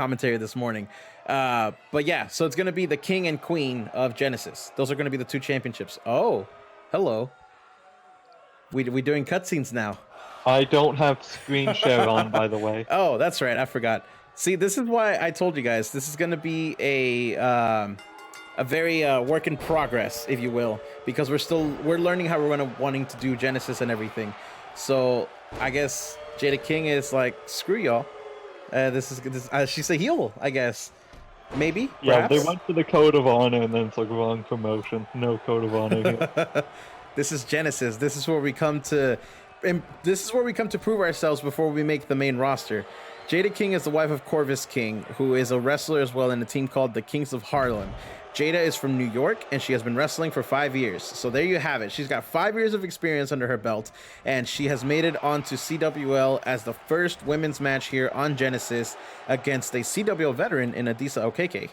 commentary this morning. But yeah, so it's going to be the king and queen of Genesis. Those are going to be the two championships. Oh, hello. We doing cutscenes now. I don't have screen share on, by the way. Oh, that's right. I forgot. See, this is why I told you guys this is going to be a very work in progress, if you will, because we're learning how we're wanting to do Genesis and everything. So I guess Jada King is like, screw y'all. She's a heel, I guess. Maybe. Yeah, Perhaps? they went for the code of honor, and then it's like wrong promotion. No code of honor here. This is Genesis. This is where we come to prove ourselves before we make the main roster. Jada King is the wife of Corvus King, who is a wrestler as well in a team called the Kings of Harlem. Jada is from New York, and she has been wrestling for 5 years. So there you have it. She's got 5 years of experience under her belt, and she has made it onto CWL as the first women's match here on Genesis against a CWL veteran in Adisa Okeke.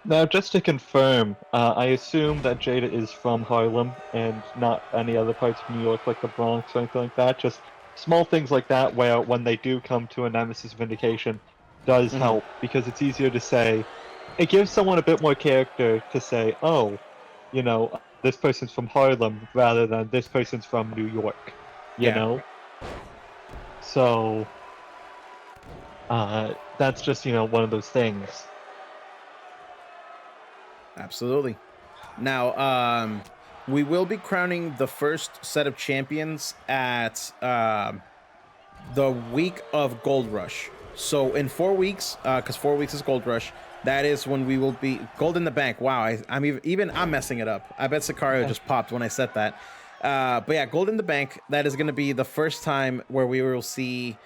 Now, just to confirm, I assume that Jada is from Harlem and not any other parts of New York, like the Bronx or anything like that. Just small things like that, where when they do come to a Nemesis Vindication, does help, because it's easier to say. It gives someone a bit more character to say, oh, you know, this person's from Harlem, rather than this person's from New York, you know? So, that's just, one of those things. Absolutely. Now, we will be crowning the first set of champions at the week of Gold Rush. So in 4 weeks, because 4 weeks is Gold Rush, that is when we will be Gold in the Bank. Wow, I'm messing it up. I bet Sicario just popped when I said that. But yeah, Gold in the Bank. That is going to be the first time where we will see.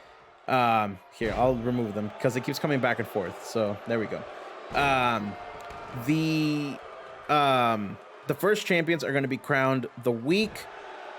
Here, I'll remove them because it keeps coming back and forth. So there we go. The first champions are going to be crowned the week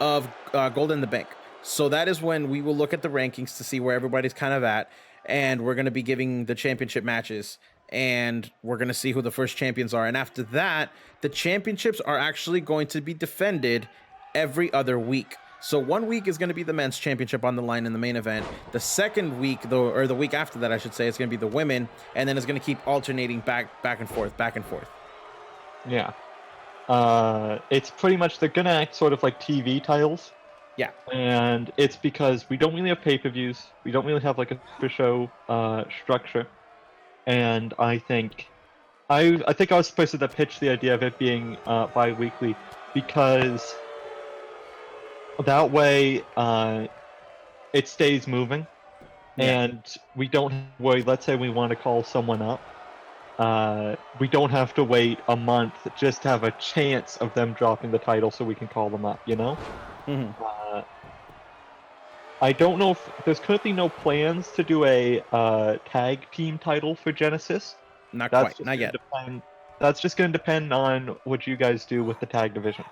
of Gold in the Bank. So that is when we will look at the rankings to see where everybody's kind of at, and we're going to be giving the championship matches, and we're going to see who the first champions are. And after that, the championships are actually going to be defended every other week. So 1 week is going to be the men's championship on the line in the main event. The second week, though, or the week after that, I should say, it's going to be the women, and then it's going to keep alternating back and forth. Yeah. It's pretty much, they're going to act sort of like TV titles. Yeah. And it's because we don't really have pay-per-views. We don't really have like a super show structure. And I think I was the person that pitched the idea of it being bi-weekly, because that way it stays moving, and we don't worry. Let's say we want to call someone up. We don't have to wait a month just to have a chance of them dropping the title so we can call them up, I don't know if there's currently no plans to do a tag team title for Genesis. Not yet. That's just going to depend on what you guys do with the tag division.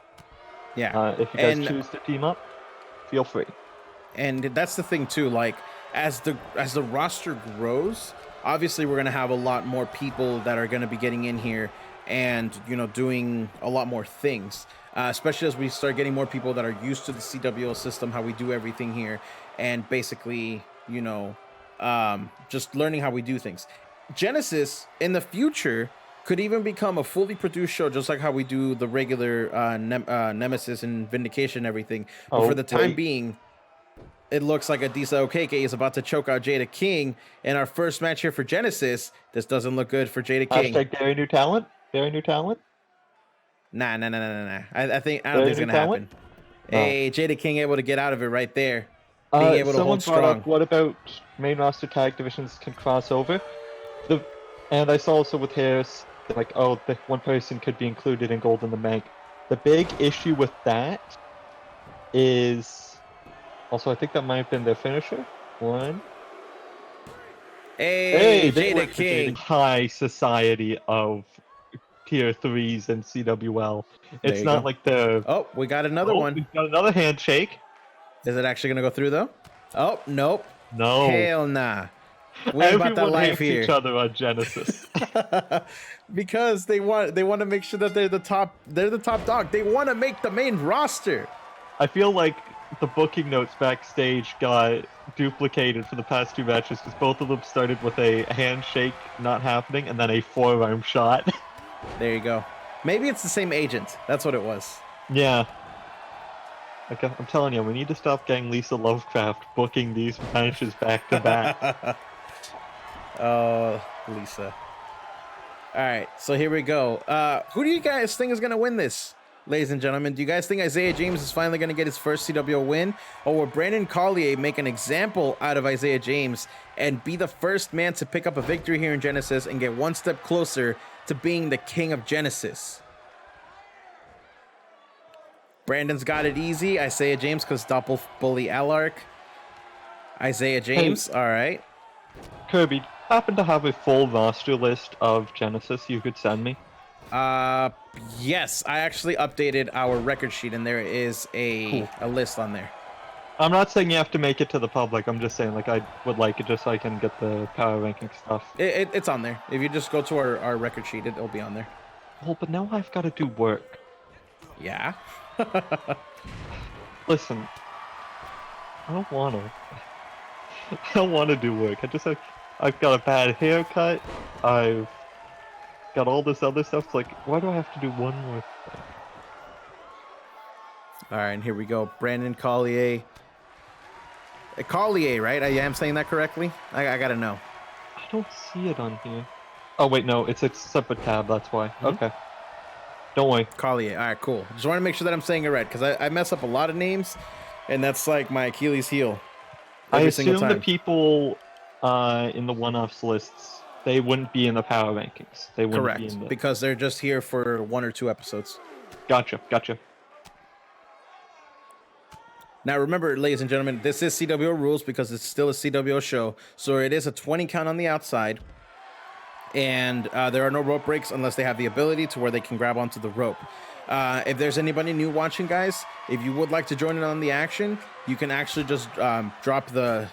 Yeah. If you guys choose to team up, feel free. And that's the thing too. Like as the roster grows, obviously we're going to have a lot more people that are going to be getting in here and doing a lot more things. Especially as we start getting more people that are used to the CWL system, how we do everything here, and basically, just learning how we do things. Genesis in the future could even become a fully produced show, just like how we do the regular Nemesis and Vindication and everything. But for the time being, it looks like Adisa Okeke is about to choke out Jada King in our first match here for Genesis. This doesn't look good for Jada King. Hashtag very new talent. Very new talent. Nah. I don't think it's gonna happen. Hey, Jada King able to get out of it right there. Being able to hold strong. What about main roster tag divisions can cross over? And I saw also with Harris, like, the one person could be included in Gold in the Bank. The big issue with that is also, I think that might have been their finisher. One. Hey, Jada King. High society of tier 3s and CWL. It's not like the... Oh, we got another one. We got another handshake. Is it actually going to go through, though? Oh, nope. No. Hell nah. We ain't about that life here. Each other on Genesis. Because they want to make sure that they're the top dog. They want to make the main roster. I feel like the booking notes backstage got duplicated for the past 2 matches because both of them started with a handshake not happening and then a forearm shot. There you go. Maybe it's the same agent. That's what it was. Yeah. Okay, I'm telling you, we need to stop getting Lisa Lovecraft booking these matches back to back. Oh, Lisa. All right, so here we go. Who do you guys think is going to win this, ladies and gentlemen? Do you guys think Isaiah James is finally going to get his first CWL win? Or will Brandon Collier make an example out of Isaiah James and be the first man to pick up a victory here in Genesis and get one step closer to being the king of Genesis? Brandon's got it easy. Isaiah James because Doppel Bully Alark. Isaiah James, all right. Kirby, happen to have a full roster list of Genesis you could send me? Yes, I actually updated our record sheet and there is a list on there. I'm not saying you have to make it to the public. I'm just saying, like, I would like it just so I can get the power ranking stuff. It's on there. If you just go to our record sheet, it'll be on there. Well, but now I've got to do work. Yeah. Listen, I don't want to. I don't want to do work. I've got a bad haircut. I've got all this other stuff. It's like, why do I have to do one more thing? All right, and here we go. Brandon Collier. Collier, right? I am saying that correctly? I gotta know. I don't see it on here. Oh, wait, no. It's a separate tab. That's why. Mm-hmm. Okay. Don't worry. Collier. All right, cool. Just want to make sure that I'm saying it right because I mess up a lot of names, and that's like my Achilles heel. I assume the people in the one-offs lists, they wouldn't be in the power rankings. They wouldn't Correct, be in the... because they're just here for 1 or 2 episodes. Gotcha. Now, remember, ladies and gentlemen, this is CWL rules because it's still a CWL show. So it is a 20 count on the outside. And there are no rope breaks unless they have the ability to where they can grab onto the rope. If there's anybody new watching, guys, if you would like to join in on the action, you can actually just drop the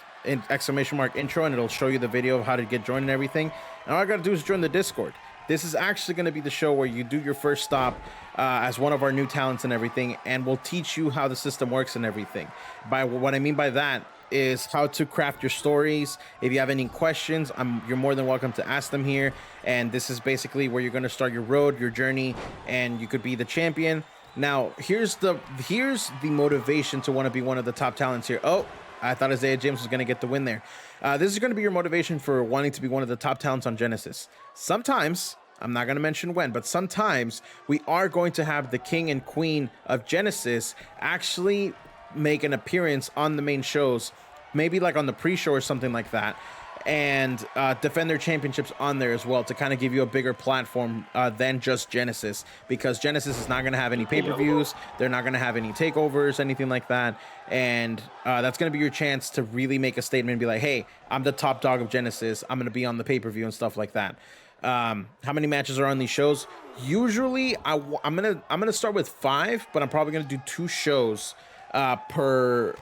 exclamation mark intro and it'll show you the video of how to get joined and everything. And all I got to do is join the Discord. This is actually going to be the show where you do your first stop as one of our new talents and everything, and we'll teach you how the system works and everything. By what I mean by that is how to craft your stories. If you have any questions, you're more than welcome to ask them here. And this is basically where you're going to start your road, your journey, and you could be the champion. Now, here's the motivation to want to be one of the top talents here. Oh, I thought Isaiah James was going to get the win there. This is going to be your motivation for wanting to be one of the top talents on Genesis. Sometimes, I'm not going to mention when, but sometimes we are going to have the king and queen of Genesis actually make an appearance on the main shows, maybe like on the pre-show or something like that, and defend their championships on there as well to kind of give you a bigger platform than just Genesis, because Genesis is not going to have any pay-per-views, they're not going to have any takeovers, anything like that, and that's going to be your chance to really make a statement and be like, hey, I'm the top dog of Genesis, I'm going to be on the pay-per-view and stuff like that. How many matches are on these shows? Usually I'm gonna start with 5, but I'm probably gonna do 2 shows per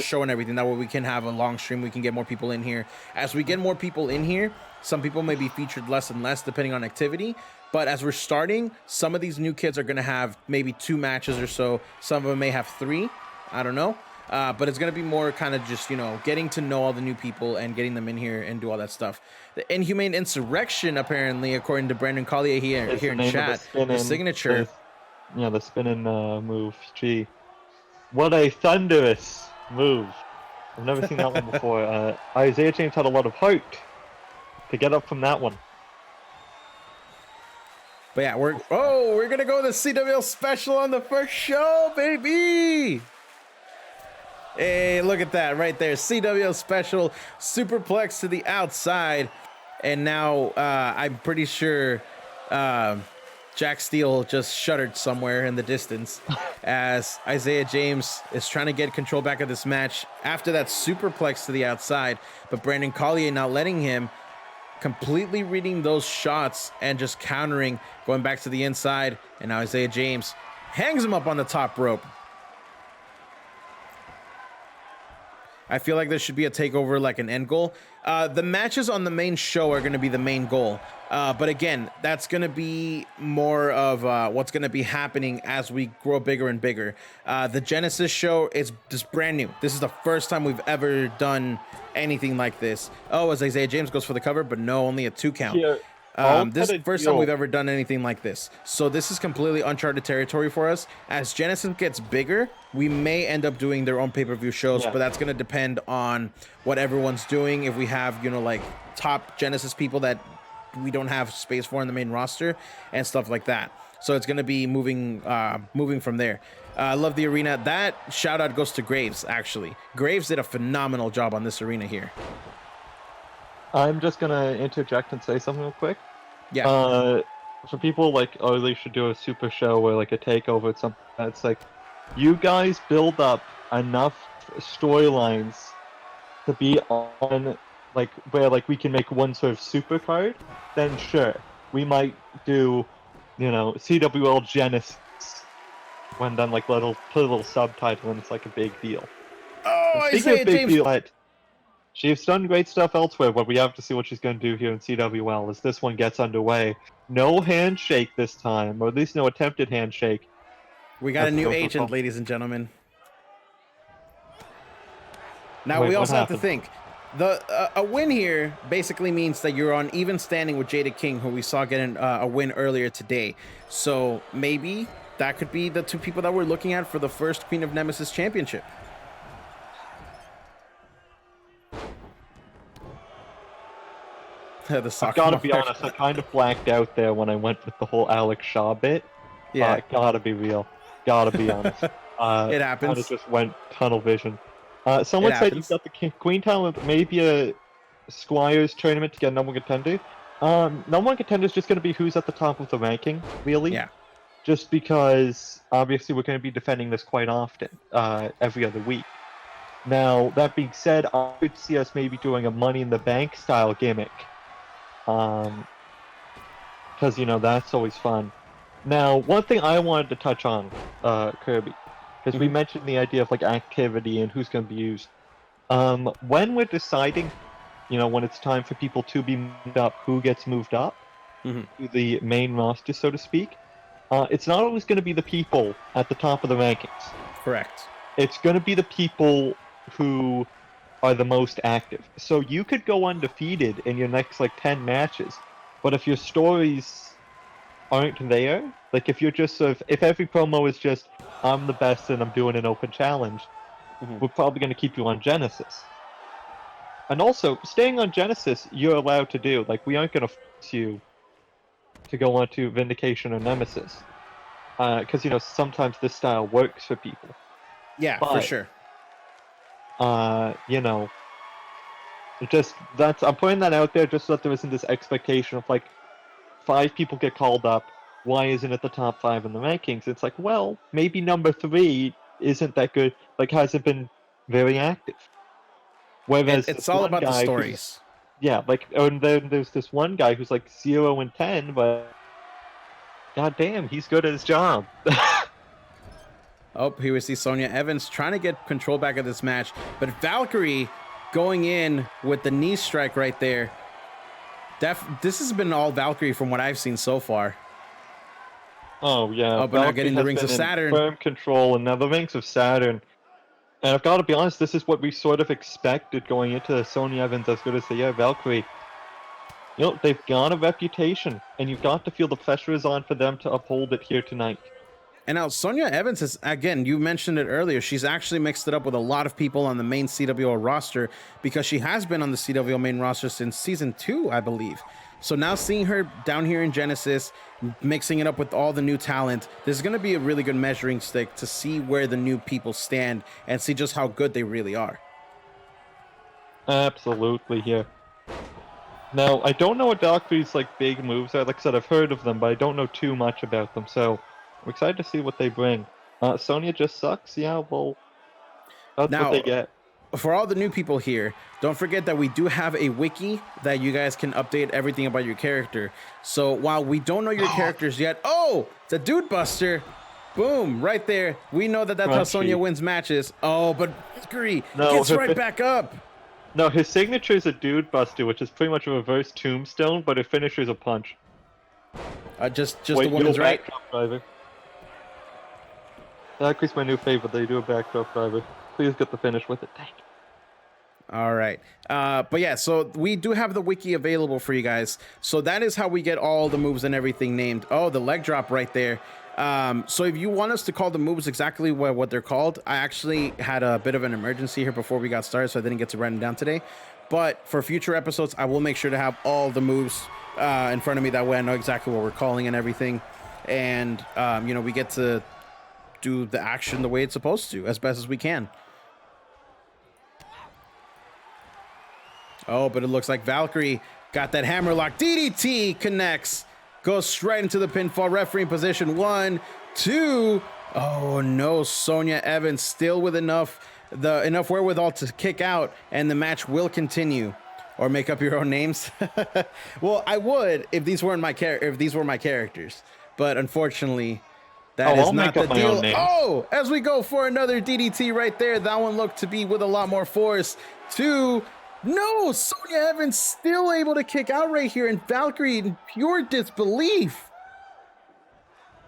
show and everything. That way we can have a long stream, we can get more people in here. As we get more people in here, some people may be featured less and less depending on activity, but as we're starting, some of these new kids are gonna have maybe 2 matches or so. Some of them may have 3, I don't know. But it's going to be more kind of just, getting to know all the new people and getting them in here and do all that stuff. The Inhumane Insurrection, apparently, according to Brandon Collier here in chat, the signature. The spinning move. Gee, what a thunderous move. I've never seen that one before. Isaiah James had a lot of heart to get up from that one. But yeah, we're going to go with the CWL special on the first show, baby! Hey, look at that right there. CWL special, superplex to the outside. And now I'm pretty sure Jack Steele just shuddered somewhere in the distance as Isaiah James is trying to get control back of this match after that superplex to the outside. But Brandon Collier not letting him, completely reading those shots and just countering, going back to the inside. And now Isaiah James hangs him up on the top rope. I feel like there should be a takeover, like an end goal. The matches on the main show are going to be the main goal. But again, that's going to be more of what's going to be happening as we grow bigger and bigger. The Genesis show is just brand new. This is the first time we've ever done anything like this. Oh, as Isaiah James goes for the cover, but no, only a 2 count. Yeah, This is the first time we've ever done anything like this. So this is completely uncharted territory for us. As Genesis gets bigger, we may end up doing their own pay-per-view shows, but that's going to depend on what everyone's doing. If we have, like top Genesis people that we don't have space for in the main roster and stuff like that. So it's going to be moving from there. I love the arena. That shout out goes to Graves, actually. Graves did a phenomenal job on this arena here. I'm just gonna interject and say something real quick. Yeah. For people like, oh, they should do a super show or like a takeover or something. It's like, you guys build up enough storylines to be on, like, where like we can make one sort of super card. Then sure, we might do, CWL Genesis. When done, like, put a little subtitle and it's like a big deal. Oh, Isaiah James. She's done great stuff elsewhere, but we have to see what she's going to do here in CWL as this one gets underway. No handshake this time, or at least no attempted handshake. We got a new agent, ladies and gentlemen. Now, we also have to think. A win here basically means that you're on even standing with Jada King, who we saw getting a win earlier today. So maybe that could be the 2 people that we're looking at for the first Queen of Nemesis championship. I've got to be honest, I kind of blacked out there when I went with the whole Alex Shaw bit. Yeah. Gotta be real. Gotta be honest. It happens. Kind of just went tunnel vision. Someone said you've got the Queen Talent, maybe a Squires tournament to get number 1 contender. Number 1 contender is just going to be who's at the top of the ranking, really. Yeah. Just because, obviously, we're going to be defending this quite often, every other week. Now, that being said, I could see us maybe doing a Money in the Bank style gimmick. Because, that's always fun. Now, one thing I wanted to touch on, Kirby, because we mentioned the idea of, like, activity and who's going to be used. When we're deciding, when it's time for people to be moved up, who gets moved up to the main roster, so to speak, it's not always going to be the people at the top of the rankings. Correct. It's going to be the people who are the most active. So you could go undefeated in your next, 10 matches, but if your stories aren't there, like if you're just if every promo is just, I'm the best and I'm doing an open challenge, we're probably going to keep you on Genesis. And also, staying on Genesis, you're allowed to do. Like, we aren't going to force you to go on to Vindication or Nemesis. Because, sometimes this style works for people. Yeah, for sure. I'm putting that out there just so that there isn't this expectation of 5 people get called up. Why isn't it the top 5 in the rankings? It's like, well, maybe number 3 isn't that good. Hasn't been very active. Whereas it's all about the stories. And then there's this one guy who's 0 and 10, but god damn, he's good at his job. Oh, here we see Sonya Evans trying to get control back of this match, but Valkyrie going in with the knee strike right there. This has been all Valkyrie from what I've seen so far. Oh yeah. Oh, but now getting the Rings of Saturn. Firm control, and now the Rings of Saturn. And I've got to be honest, this is what we sort of expected going into Sonya Evans as good as they are. Valkyrie, they've got a reputation, and you've got to feel the pressure is on for them to uphold it here tonight. And now Sonya Evans is, again, you mentioned it earlier, she's actually mixed it up with a lot of people on the main CWL roster because she has been on the CWL main roster since season 2, I believe. So now seeing her down here in Genesis, mixing it up with all the new talent, this is going to be a really good measuring stick to see where the new people stand and see just how good they really are. Absolutely, here. Now, I don't know what Valkyrie's big moves are. Like I said, I've heard of them, but I don't know too much about them, so I'm excited to see what they bring. Sonya just sucks? Yeah, well, that's what they get. For all the new people here, don't forget that we do have a wiki that you guys can update everything about your character. So while we don't know your characters yet, it's a Dude Buster. Boom, right there. We know that that's how Sonya wins matches. Oh, but Valkyrie gets right back up. No, his signature is a dude buster, which is pretty much a reverse tombstone, but her finisher is a punch. Just a woman's right. Backdrop driver. Valkyrie's my new favorite. They do a backdrop driver. Please get the finish with it. Dang. All right. But yeah, so we do have the wiki available for you guys. So that is how we get all the moves and everything named. Oh, the leg drop right there. So if you want us to call the moves exactly what they're called, I actually had a bit of an emergency here before we got started, so I didn't get to write them down today. But for future episodes, I will make sure to have all the moves in front of me. That way I know exactly what we're calling and everything. And, you know, we get to do the action the way it's supposed to as best as we can. Oh, but it looks like Valkyrie got that hammerlock. DDT connects. Goes straight into the pinfall. Referee in position. 1, 2. Oh no, Sonya Evans still with enough wherewithal to kick out, and the match will continue. Or make up your own names. Well, I would if these were my characters, but unfortunately, that is not the deal. Oh, as we go for another DDT right there. That one looked to be with a lot more force. 2. No, Sonya Evans still able to kick out right here, and Valkyrie in pure disbelief.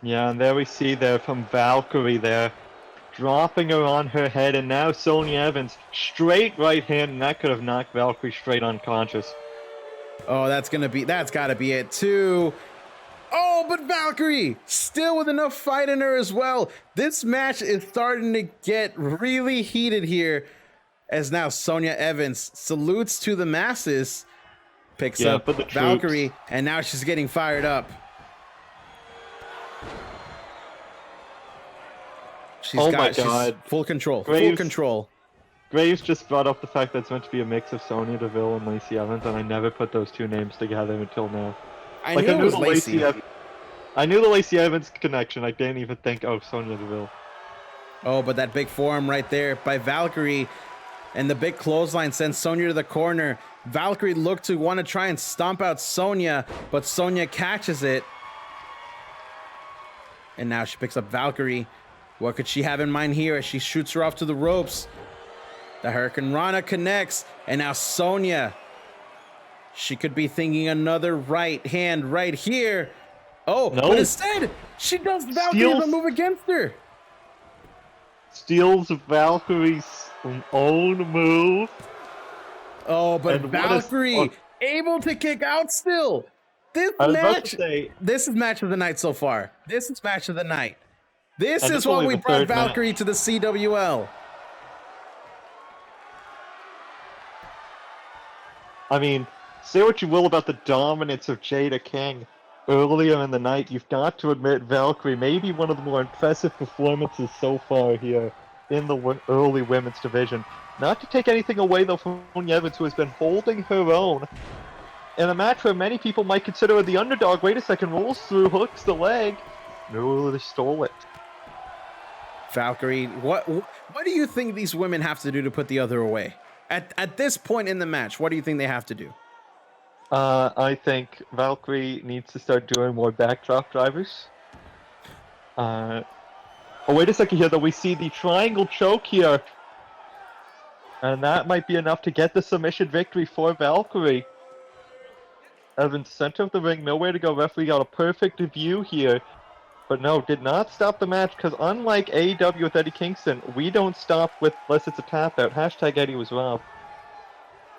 Yeah, and there we see there from Valkyrie there, dropping her on her head, and now Sonya Evans straight right hand, and that could have knocked Valkyrie straight unconscious. Oh, that's gotta be it too. Oh, but Valkyrie still with enough fight in her as well. This match is starting to get really heated here. As now Sonya Evans salutes to the masses, picks up Valkyrie, and now she's getting fired up. She's full control. Full control. Graves just brought up the fact that it's meant to be a mix of Sonya Deville and Lacey Evans, and I never put those two names together until now. I knew it was Lacey. I knew the Lacey Evans connection. I didn't even think, oh, Sonya Deville. Oh, but that big forearm right there by Valkyrie. And the big clothesline sends Sonya to the corner. Valkyrie looked to want to try and stomp out Sonya, but Sonya catches it. And now she picks up Valkyrie. What could she have in mind here as she shoots her off to the ropes? The Hurricane Rana connects, and now Sonya. She could be thinking another right hand right here. Oh, no. But instead, she does Valkyrie the move against her. Steals Valkyrie's own move. Oh, but Valkyrie able to kick out still. This is match of the night so far. This is match of the night. This is why we brought Valkyrie to the CWL. I mean, say what you will about the dominance of Jada King earlier in the night, you've got to admit Valkyrie may be one of the more impressive performances so far here in the early women's division. Not to take anything away though from Sonya Evans, who has been holding her own in a match where many people might consider her the underdog. Wait a second, rolls through, hooks the leg. No, they stole it. Valkyrie, what do you think these women have to do to put the other away? At this point in the match, what do you think they have to do? I think Valkyrie needs to start doing more backdrop drivers. Oh, wait a second here, though. We see the triangle choke here. And that might be enough to get the submission victory for Valkyrie. Evans, center of the ring, nowhere to go. Referee got a perfect view here. But no, did not stop the match, because unlike AEW with Eddie Kingston, we don't stop unless it's a tap out. Hashtag Eddie was robbed.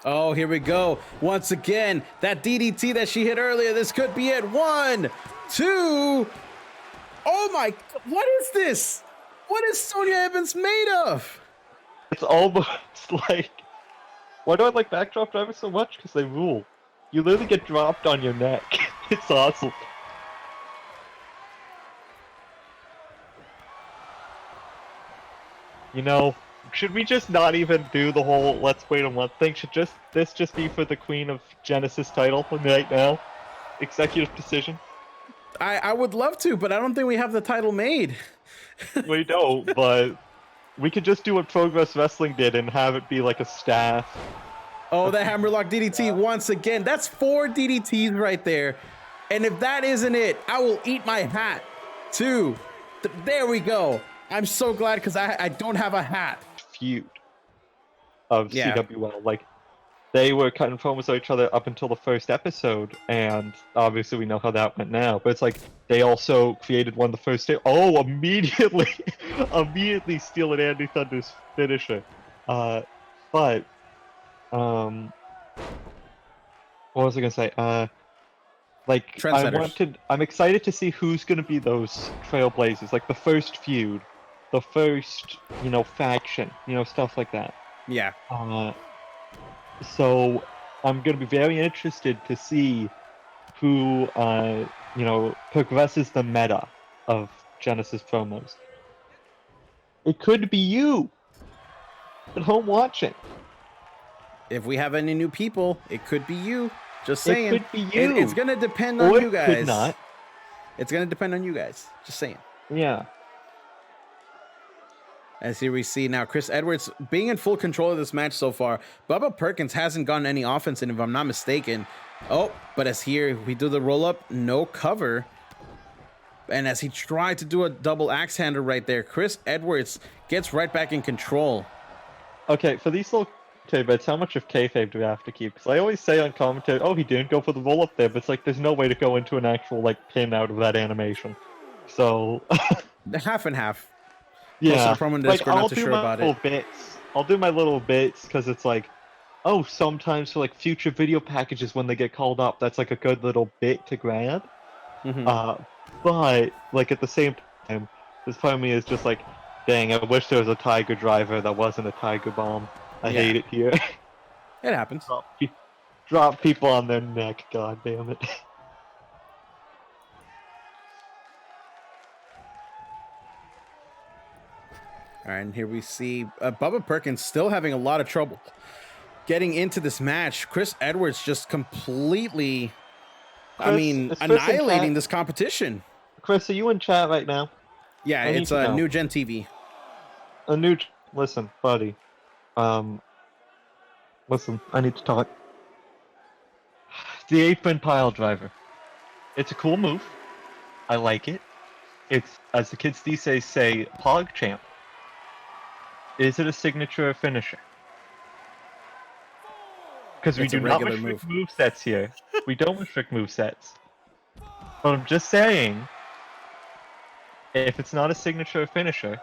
Oh, here we go. Once again, that DDT that she hit earlier. This could be it. 1, 2. Oh my, what is this? What is Sonya Evans made of? It's almost like, why do I like backdrop drivers so much? Because they rule. You literally get dropped on your neck. It's awesome. You know, should we just not even do the whole let's wait a month thing? Should this just be for the Queen of Genesis title right now? Executive decision? I would love to, but I don't think we have the title made. We don't, but we could just do what Progress Wrestling did and have it be like a staff. Oh, that hammerlock DDT once again. That's 4 DDTs right there. And if that isn't it, I will eat my hat. 2, There we go. I'm so glad because I don't have a hat. Feud of Yeah. CWL. Like, they were cutting promos on each other up until the first episode, and obviously we know how that went now. But it's like they also created one of the first. Immediately, immediately stealing Andy Thunder's finisher. But what was I gonna say? Like Trendsetters. I'm excited to see who's gonna be those trailblazers. Like the first feud, the first faction, stuff like that. Yeah. So I'm going to be very interested to see who, progresses the meta of Genesis promos. It could be you at home watching. If we have any new people, it could be you. Just saying. It could be you. It's going to depend on you guys. Could not. It's going to depend on you guys. Just saying. Yeah. As here we see now Chris Edwards being in full control of this match so far. Bubba Perkins hasn't gotten any offense in, if I'm not mistaken. Oh, but as here we do the roll up, no cover. And as he tried to do a double axe hander right there, Chris Edwards gets right back in control. Okay, for these little bits, how much of kayfabe do we have to keep? Because I always say on commentary, oh, he didn't go for the roll up there, but it's like there's no way to go into an actual pin out of that animation. So half and half. Yeah, I'll do my little bits. I'll do my little bits because it's like, oh, sometimes for future video packages when they get called up, that's a good little bit to grab. Mm-hmm. But at the same time, this part of me is just like, dang, I wish there was a Tiger Driver that wasn't a Tiger Bomb. I hate it here. It happens. Drop people on their neck. God damn it. All right, and here we see Bubba Perkins still having a lot of trouble getting into this match. Chris Edwards just completely, annihilating this competition. Chris, are you in chat right now? Yeah, it's a New Gen TV. Listen, buddy. Listen, I need to talk. The 8-pin pile driver. It's a cool move. I like it. It's, as the kids these days say, Pog Champ. Is it a signature or finisher? Because we do not restrict movesets here. We don't restrict movesets. But I'm just saying, if it's not a signature or finisher,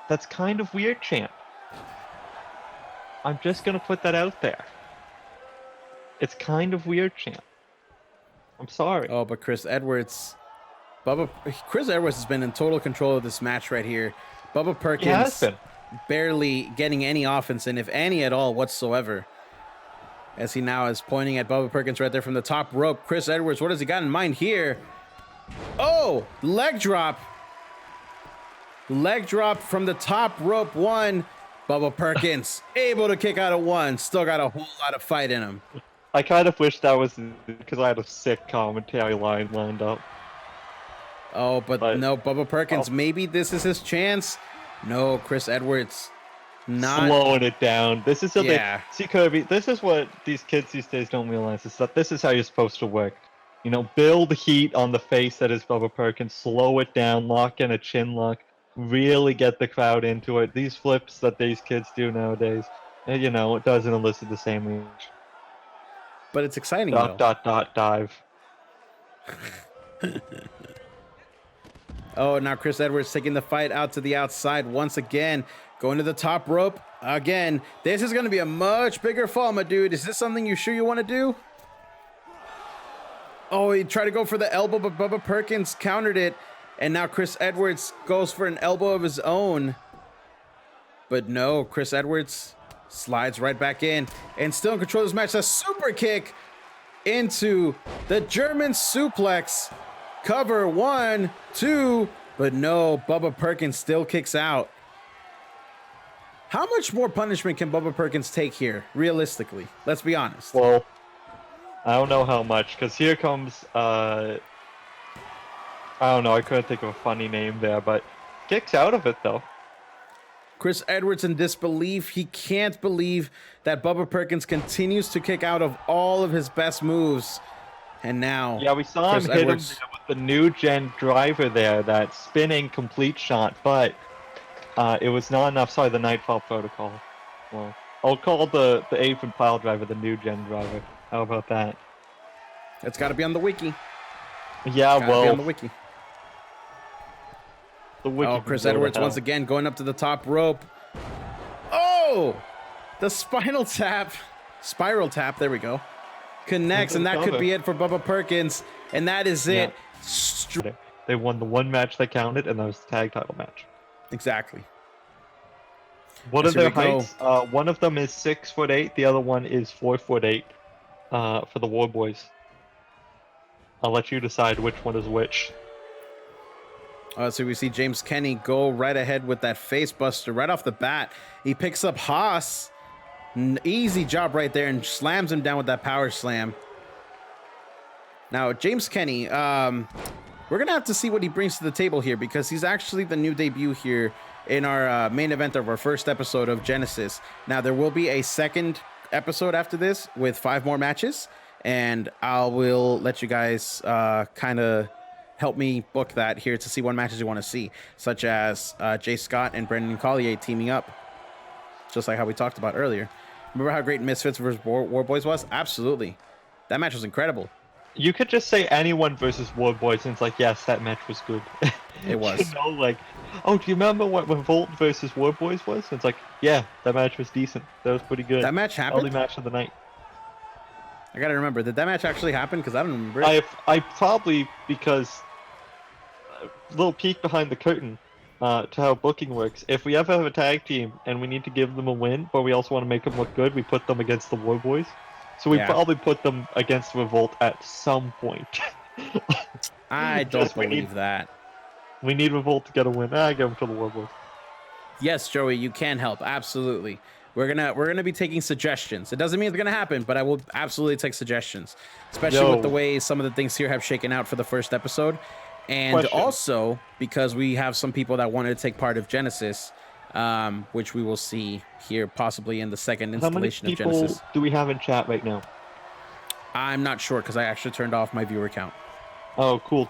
that's kind of weird, champ. I'm just gonna put that out there. It's kind of weird, champ. I'm sorry. Oh, but Chris Edwards has been in total control of this match right here. Bubba Perkins barely getting any offense in, if any at all whatsoever. As he now is pointing at Bubba Perkins right there from the top rope. Chris Edwards, what has he got in mind here? Oh, leg drop. Leg drop from the top rope. One. Bubba Perkins able to kick out of one. Still got a whole lot of fight in him. I kind of wish that was because I had a sick commentary line lined up. Oh, but no, Bubba Perkins, maybe this is his chance. No, Chris Edwards not slowing it down. This is something. See, Kirby, this is what these kids these days don't realize, is that this is how you're supposed to work. Build heat on the face that is Bubba Perkins, slow it down, lock in a chin lock, really get the crowd into it. These flips that these kids do nowadays, it doesn't elicit the same reach. But it's exciting, dive. Oh, now Chris Edwards taking the fight out to the outside once again. Going to the top rope again. This is going to be a much bigger fall, my dude. Is this something you sure you want to do? Oh, he tried to go for the elbow, but Bubba Perkins countered it. And now Chris Edwards goes for an elbow of his own. But no, Chris Edwards slides right back in and still in control of this match. A super kick into the German suplex. Cover 1, 2, but no, Bubba Perkins still kicks out. How much more punishment can Bubba Perkins take here, realistically? Let's be honest. Well, I don't know how much, because here comes, I don't know, I couldn't think of a funny name there, but kicks out of it, though. Chris Edwards in disbelief. He can't believe that Bubba Perkins continues to kick out of all of his best moves. And now, yeah, we saw him hit him with the new gen driver there, that spinning complete shot, but it was not enough. Sorry, the Nightfall protocol. Well, I'll call the Aphid pile driver the new gen driver. How about that? It's got to be on the wiki. Yeah, Gotta well, be on the wiki. the wiki. Oh, Chris Edwards once again going up to the top rope. Oh, the spiral tap. There we go. Connects, and that could be it for Bubba Perkins. And that is it. They won the one match that counted, and that was the tag title match. Exactly. What are their heights? One of them is 6'8", the other one is 4'8", for the War Boys. I'll let you decide which one is which. So we see James Kenny go right ahead with that face buster right off the bat. He picks up Haas. Easy job right there and slams him down with that power slam. Now, James Kenny, we're going to have to see what he brings to the table here because he's actually the new debut here in our main event of our first episode of Genesis. Now, there will be a second episode after this with 5 more matches, and I will let you guys kind of help me book that here to see what matches you want to see, such as Jay Scott and Brendan Collier teaming up, just like how we talked about earlier. Remember how great Misfits versus War Boys was? Absolutely. That match was incredible. You could just say anyone versus War Boys, and it's like, yes, that match was good. It was. You know, like, oh, do you remember what Revolt versus War Boys was? And it's like, yeah, that match was decent. That was pretty good. That match happened? Only match of the night. I gotta remember, did that match actually happen? Because I don't remember. I probably, because a little peek behind the curtain to how booking works. If we ever have a tag team and we need to give them a win, but we also want to make them look good, we put them against the War Boys. So we probably put them against Revolt at some point. I don't believe that. We need Revolt to get a win. I give them to the War Boys. Yes, Joey, you can help. Absolutely. We're gonna be taking suggestions. It doesn't mean it's gonna happen, but I will absolutely take suggestions, especially with the way some of the things here have shaken out for the first episode, and also because we have some people that wanted to take part of Genesis, which we will see here possibly in the second installation of Genesis. How many people do we have in chat right now? I'm not sure because I actually turned off my viewer count. Oh, cool.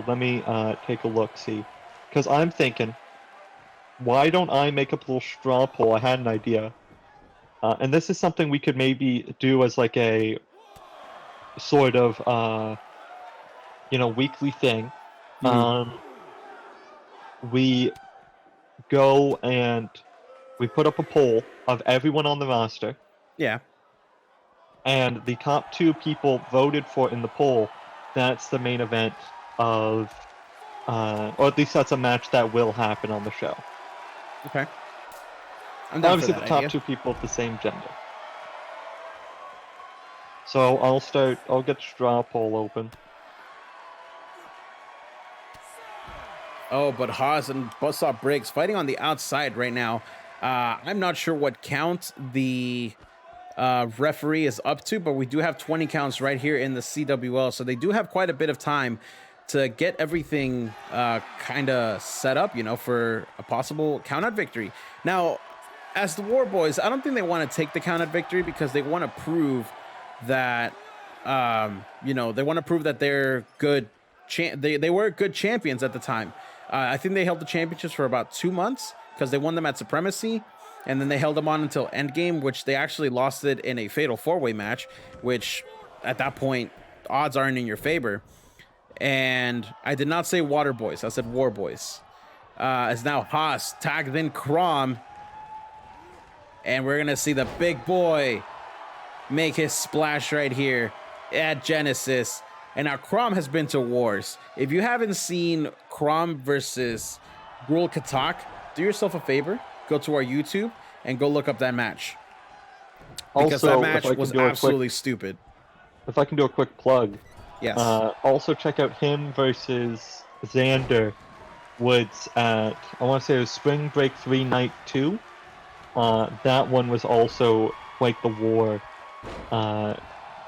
Let me take a look, see, because I'm thinking, why don't I make up a little straw poll? I had an idea. And this is something we could maybe do as like a sort of, weekly thing. We go and we put up a poll of everyone on the roster. Yeah. And the top 2 people voted for in the poll, that's the main event of, or at least that's a match that will happen on the show. Okay. Obviously, the top 2 people of the same gender. So I'll get straw poll open. Oh, but Haas and Buzzsaw Briggs fighting on the outside right now. I'm not sure what count the referee is up to, but we do have 20 counts right here in the CWL. So they do have quite a bit of time to get everything kind of set up, for a possible count-out victory. Now, as the War Boys, I don't think they want to take the count-out victory because they want to prove that, they want to prove that they're good. They were good champions at the time. I think they held the championships for about 2 months because they won them at Supremacy, and then they held them on until Endgame, which they actually lost it in a fatal 4-way match, which at that point, odds aren't in your favor. And I did not say Water Boys. I said War Boys. As now Haas tagged in Crom. And we're going to see the big boy make his splash right here at Genesis. And now Crom has been to Wars. If you haven't seen Crom versus Gruel Katak, do yourself a favor. Go to our YouTube and go look up that match. Because that match was absolutely stupid. If I can do a quick plug. Yes. Also check out him versus Xander Woods at, I want to say it was Spring Break 3 Night 2. That one was also quite the war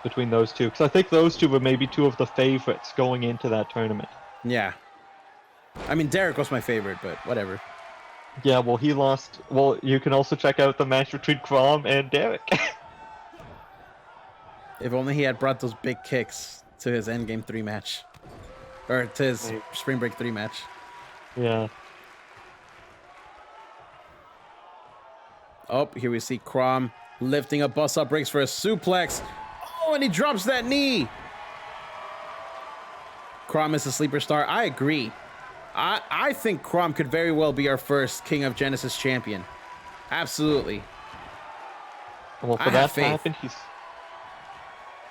between those two. Because I think those two were maybe 2 of the favorites going into that tournament. Yeah. I mean, Derek was my favorite, but whatever. Yeah, well, he lost. Well, you can also check out the match between Crom and Derek. If only he had brought those big kicks to his Endgame 3 match. or to his Spring Break 3 match. Yeah. Oh, here we see Crom lifting up bus up breaks for a suplex. Oh, and he drops that knee. Crom is a sleeper star. I agree. I think Crom could very well be our first King of Genesis champion. Absolutely. Well, for that to happen, he's...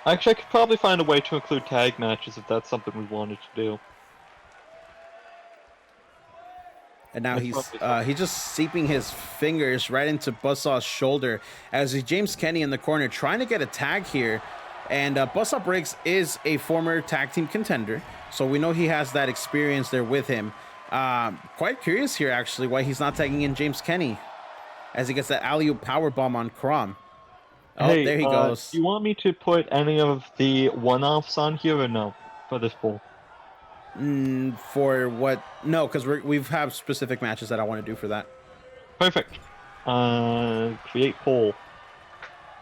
Actually, I could probably find a way to include tag matches if that's something we wanted to do. And now he's just seeping his fingers right into Buzzsaw's shoulder as James Kenny in the corner trying to get a tag here. And Buzzsaw Briggs is a former tag team contender, so we know he has that experience there with him. Quite curious here, actually, why he's not tagging in James Kenny as he gets that alley-oop powerbomb on Crom. Oh, hey, there he goes. Do you want me to put any of the one-offs on here or no for this poll? For what? No, because we've have specific matches that I want to do for that. Perfect. Create poll.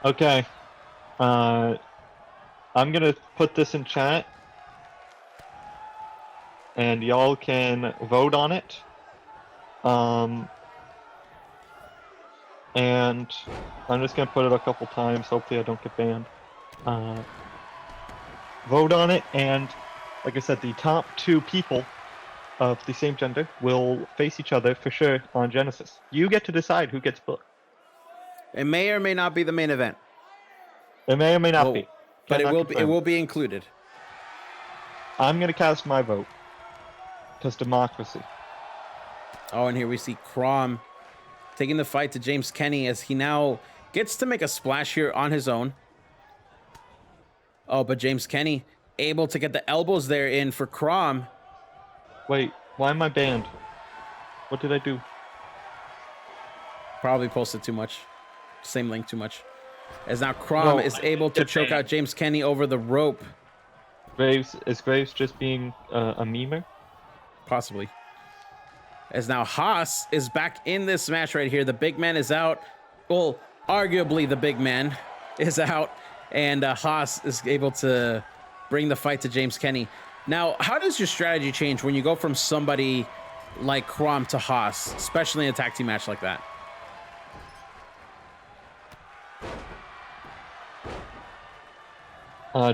Okay. I'm gonna put this in chat, and y'all can vote on it. And I'm just gonna put it a couple times. Hopefully, I don't get banned. Vote on it, and like I said, the top 2 people of the same gender will face each other for sure on Genesis. You get to decide who gets booked. It may or may not be the main event. It may or may not be. But it will be included. I'm gonna cast my vote. Because democracy. Oh, and here we see Crom taking the fight to James Kenny as he now gets to make a splash here on his own. Oh, but James Kenny able to get the elbows there in for Crom. Wait, why am I banned? What did I do? Probably posted too much. Same link too much. As now Crom is able to choke out James Kenny over the rope. Is Graves just being a memer? Possibly. As now Haas is back in this match right here. The big man is out. Well, arguably the big man is out. And Haas is able to bring the fight to James Kenny. Now, how does your strategy change when you go from somebody like Crom to Haas, especially in a tag team match like that?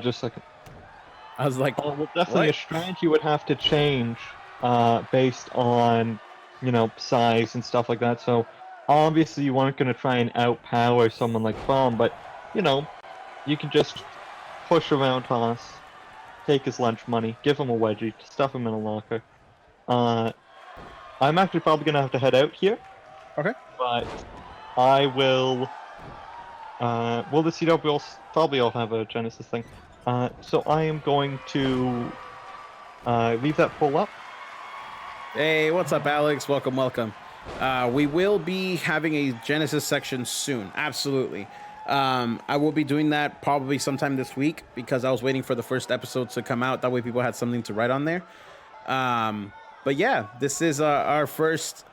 Just a second. I was like, well, definitely what? A strategy would have to change based on, size and stuff like that. So obviously you weren't going to try and outpower someone like Crom, but, you can just push around Haas, take his lunch money, give him a wedgie, stuff him in a locker. I'm actually probably going to have to head out here. Okay. But I will... well, the CWL probably all have a Genesis thing. So I am going to leave that poll up. Hey, what's up, Alex? Welcome. We will be having a Genesis section soon. Absolutely. I will be doing that probably sometime this week because I was waiting for the first episode to come out. That way people had something to write on there. But yeah, this is our first,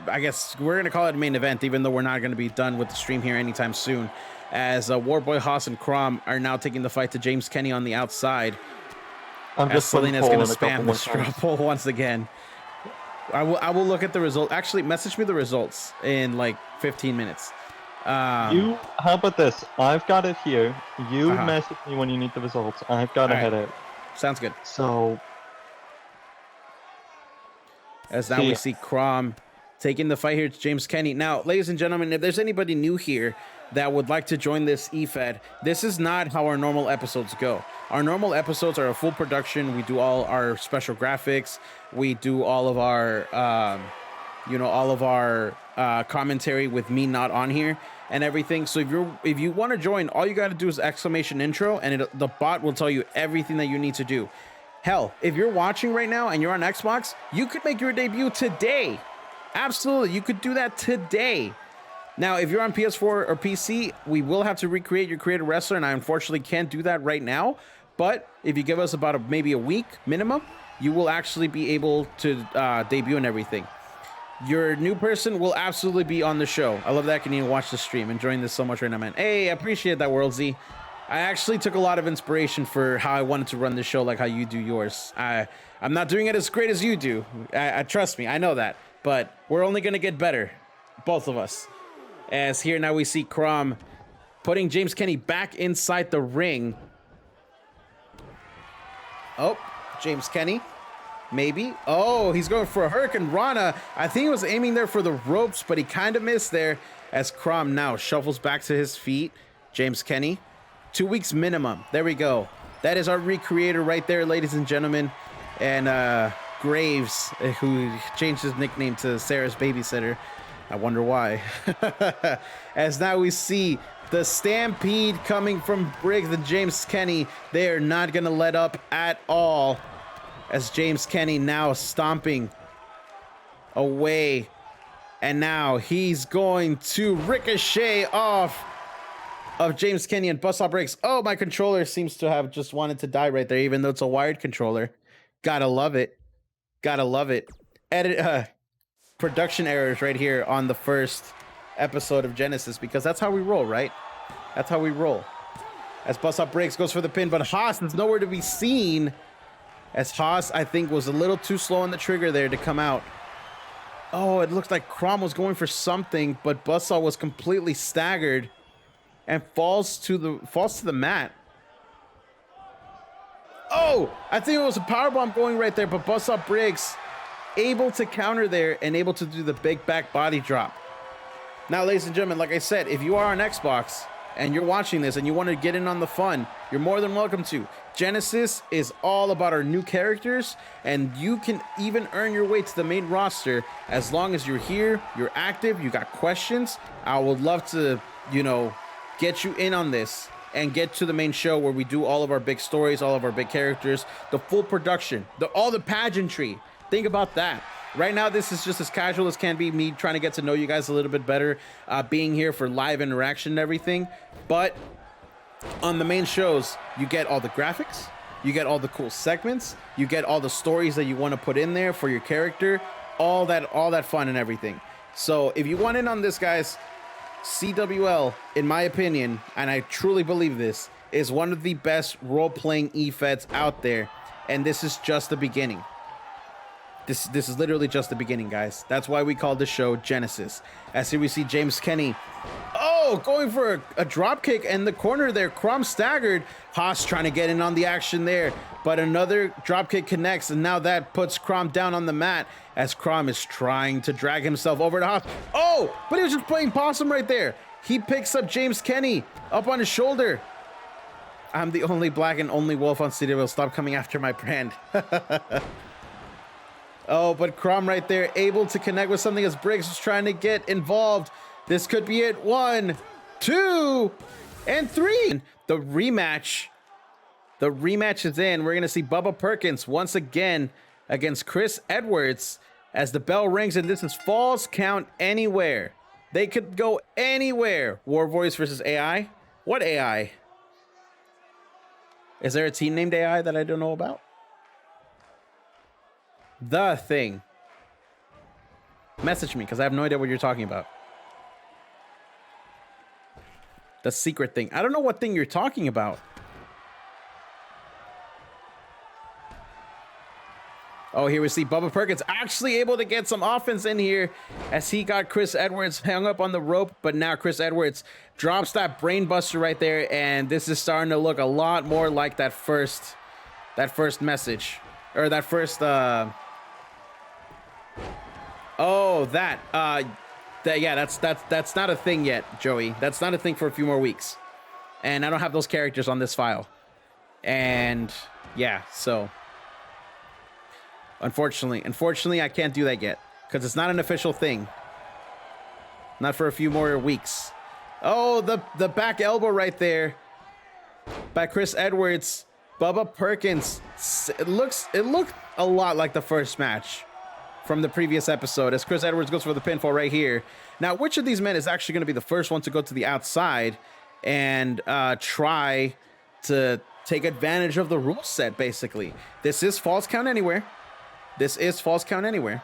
I guess we're going to call it a main event, even though we're not going to be done with the stream here anytime soon, as Warboy, Haas, and Crom are now taking the fight to James Kenny on the outside. I'm just Selena's going to spam the straw poll once again. I will look at the result. Actually, message me the results in like 15 minutes. How about this? I've got it here. You message me when you need the results. I've got to head out. Sounds good. So... As now we see Crom taking the fight here to James Kenny. Now, ladies and gentlemen, if there's anybody new here that would like to join this EFED, this is not how our normal episodes go. Our normal episodes are a full production. We do all our special graphics. We do all of our, commentary with me not on here and everything. So if you want to join, all you got to do is !intro, and the bot will tell you everything that you need to do. Hell, if you're watching right now and you're on Xbox, you could make your debut today. Absolutely, you could do that today. Now, if you're on PS4 or PC, we will have to recreate your creator wrestler, and I unfortunately can't do that right now. But if you give us about maybe a week minimum, you will actually be able to debut and everything. Your new person will absolutely be on the show. I love that I can even watch the stream. Enjoying this so much right now, man. Hey, I appreciate that, World Z. I actually took a lot of inspiration for how I wanted to run the show, like how you do yours. I'm not doing it as great as you do. I trust me, I know that. But we're only gonna get better, both of us. As here now we see Crom putting James Kenny back inside the ring. Oh, James Kenny, maybe. Oh, he's going for a Hurricane Rana. I think he was aiming there for the ropes, but he kind of missed there. As Crom now shuffles back to his feet. James Kenny. 2 weeks minimum. There we go. That is our recreator right there, ladies and gentlemen. And Graves, who changed his nickname to Sarah's babysitter. I wonder why. As now we see the stampede coming from Briggs and James Kenny. They are not going to let up at all. As James Kenny now stomping away. And now he's going to ricochet off of James Kenny and Buzzsaw Briggs. Oh, my controller seems to have just wanted to die right there, even though it's a wired controller. Gotta love it. Gotta love it. Production errors right here on the first episode of Genesis, because that's how we roll, right? That's how we roll. As Buzzsaw Briggs goes for the pin, but Haas is nowhere to be seen. As Haas, I think, was a little too slow on the trigger there to come out. Oh, it looks like Crom was going for something, but Buzzsaw was completely staggered and falls to the mat. Oh, I think it was a powerbomb going right there, but Buzzsaw Briggs able to counter there and able to do the big back body drop. Now, ladies and gentlemen, like I said, if you are on Xbox and you're watching this and you want to get in on the fun, you're more than welcome to. Genesis is all about our new characters, and you can even earn your way to the main roster as long as you're here, you're active, you got questions. I would love to, get you in on this and get to the main show where we do all of our big stories, all of our big characters, the full production, all the pageantry. Think about that. Right now, this is just as casual as can be, me trying to get to know you guys a little bit better, being here for live interaction and everything. But on the main shows, you get all the graphics, you get all the cool segments, you get all the stories that you want to put in there for your character, all that fun and everything. So if you want in on this, guys, CWL, in my opinion, and I truly believe this, is one of the best role-playing e-feds out there, and this is just the beginning. This is literally just the beginning, guys. That's why we call this show Genesis. As here we see James Kenny, going for a drop kick in the corner there. Crom staggered. Haas trying to get in on the action there, but another drop kick connects, and now that puts Crom down on the mat as Crom is trying to drag himself over to Haas. Oh, but he was just playing possum right there. He picks up James Kenny up on his shoulder. I'm the only black and only wolf on CWL. Stop coming after my brand. Oh, but Crom right there, able to connect with something as Briggs is trying to get involved. This could be it. 1, 2, and 3. The rematch is in. We're going to see Bubba Perkins once again against Chris Edwards as the bell rings, and this is Falls Count Anywhere. They could go anywhere. War Voice versus AI. What AI? Is there a team named AI that I don't know about? The Thing. Message me, because I have no idea what you're talking about. The secret thing. I don't know what thing you're talking about. Oh, here we see Bubba Perkins actually able to get some offense in here as he got Chris Edwards hung up on the rope, but now Chris Edwards drops that brain buster right there, and this is starting to look a lot more like that first message, or that first that's not a thing yet, Joey. That's not a thing for a few more weeks. And I don't have those characters on this file. And yeah, so unfortunately I can't do that yet because it's not an official thing. Not for a few more weeks. Oh, the back elbow right there by Chris Edwards. Bubba Perkins. It looked a lot like the first match from the previous episode as Chris Edwards goes for the pinfall right here. Now, which of these men is actually going to be the first one to go to the outside and try to take advantage of the rule set, basically? This is Falls Count Anywhere. This is Falls Count Anywhere.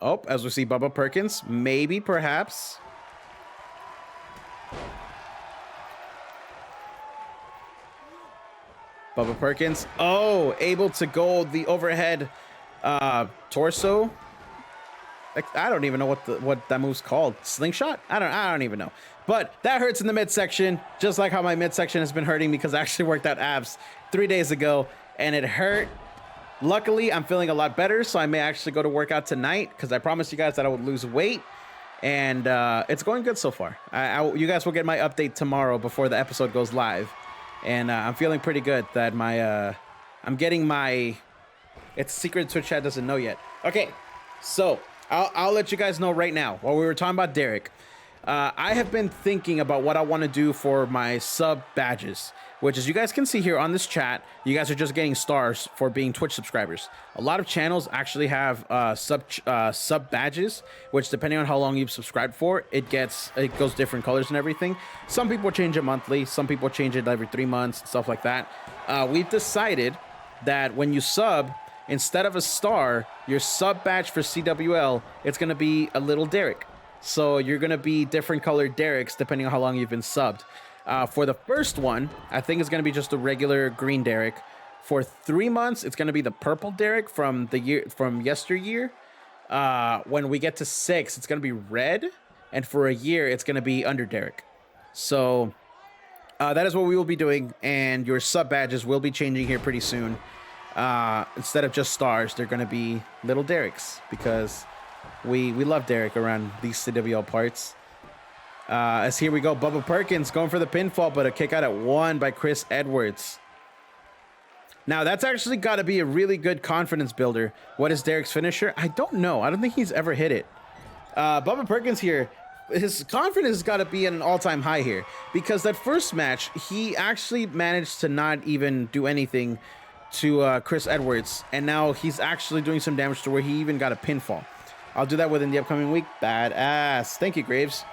Oh, as we see Bubba Perkins, maybe, perhaps. Bubba Perkins. Oh, able to go the overhead torso. Like, I don't even know what that move's called. Slingshot? I don't even know. But that hurts in the midsection, just like how my midsection has been hurting because I actually worked out abs 3 days ago and it hurt. Luckily, I'm feeling a lot better, so I may actually go to work out tonight because I promised you guys that I would lose weight. And it's going good so far. You guys will get my update tomorrow before the episode goes live. And I'm feeling pretty good that I'm getting my... It's secret Twitch chat doesn't know yet. Okay, so I'll let you guys know right now. While we were talking about Derek, I have been thinking about what I want to do for my sub badges, which, as you guys can see here on this chat, you guys are just getting stars for being Twitch subscribers. A lot of channels actually have sub badges, which, depending on how long you've subscribed for, it goes different colors and everything. Some people change it monthly, some people change it every 3 months, stuff like that. We've decided that when you sub, instead of a star, your sub badge for CWL, it's going to be a little Derek. So you're going to be different colored Dereks depending on how long you've been subbed. For the first one, I think it's going to be just a regular green Derek. For 3 months, it's going to be the purple Derek from yesteryear. When we get to 6, it's going to be red. And for a year, it's going to be under Derek. So that is what we will be doing. And your sub badges will be changing here pretty soon. Instead of just stars, they're going to be little Dereks because we love Derek around these CWL parts. As here we go, Bubba Perkins going for the pinfall, but a kick out at 1 by Chris Edwards. Now, that's actually got to be a really good confidence builder. What is Derek's finisher? I don't know. I don't think he's ever hit it. Bubba Perkins here, his confidence has got to be at an all-time high here because that first match, he actually managed to not even do anything to Chris Edwards, and now he's actually doing some damage to where he even got a pinfall. I'll do that within the upcoming week. Badass. Thank you, Graves.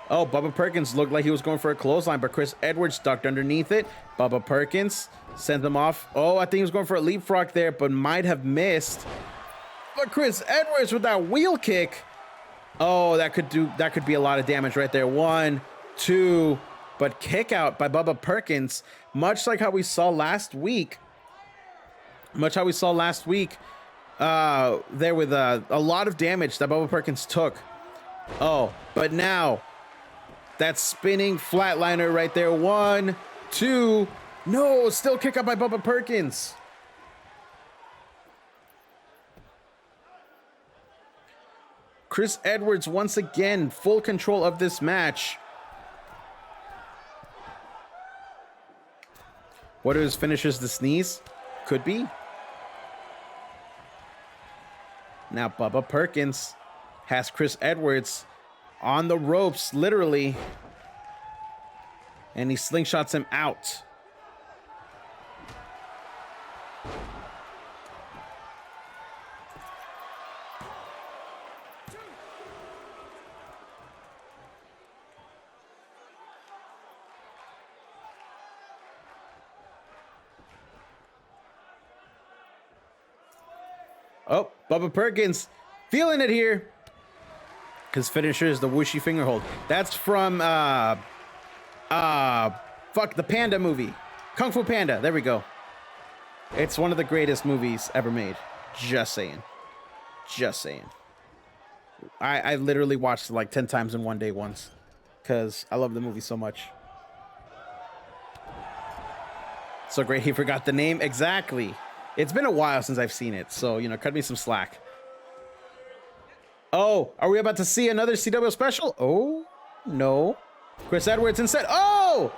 Oh, Bubba Perkins looked like he was going for a clothesline, but Chris Edwards ducked underneath it. Bubba Perkins sent him off. Oh, I think he was going for a leapfrog there, but might have missed. But Chris Edwards with that wheel kick. Oh, that could be a lot of damage right there. 1, 2, but kick out by Bubba Perkins, much like how we saw last week. There with a lot of damage that Bubba Perkins took. Oh, but now that spinning flatliner right there. 1, 2, no, still kick out by Bubba Perkins. Chris Edwards once again full control of this match. What are his finishes? The sneeze? Could be. Now Bubba Perkins has Chris Edwards on the ropes, literally. And he slingshots him out. Oh, Bubba Perkins feeling it here. His finisher is the whooshy finger hold. That's from the Panda movie. Kung Fu Panda. There we go. It's one of the greatest movies ever made. Just saying. Just saying. I literally watched it like 10 times in one day once because I love the movie so much. So great he forgot the name. Exactly. It's been a while since I've seen it, so, you know, cut me some slack. Oh, are we about to see another CW special? Oh, no. Chris Edwards instead. Oh,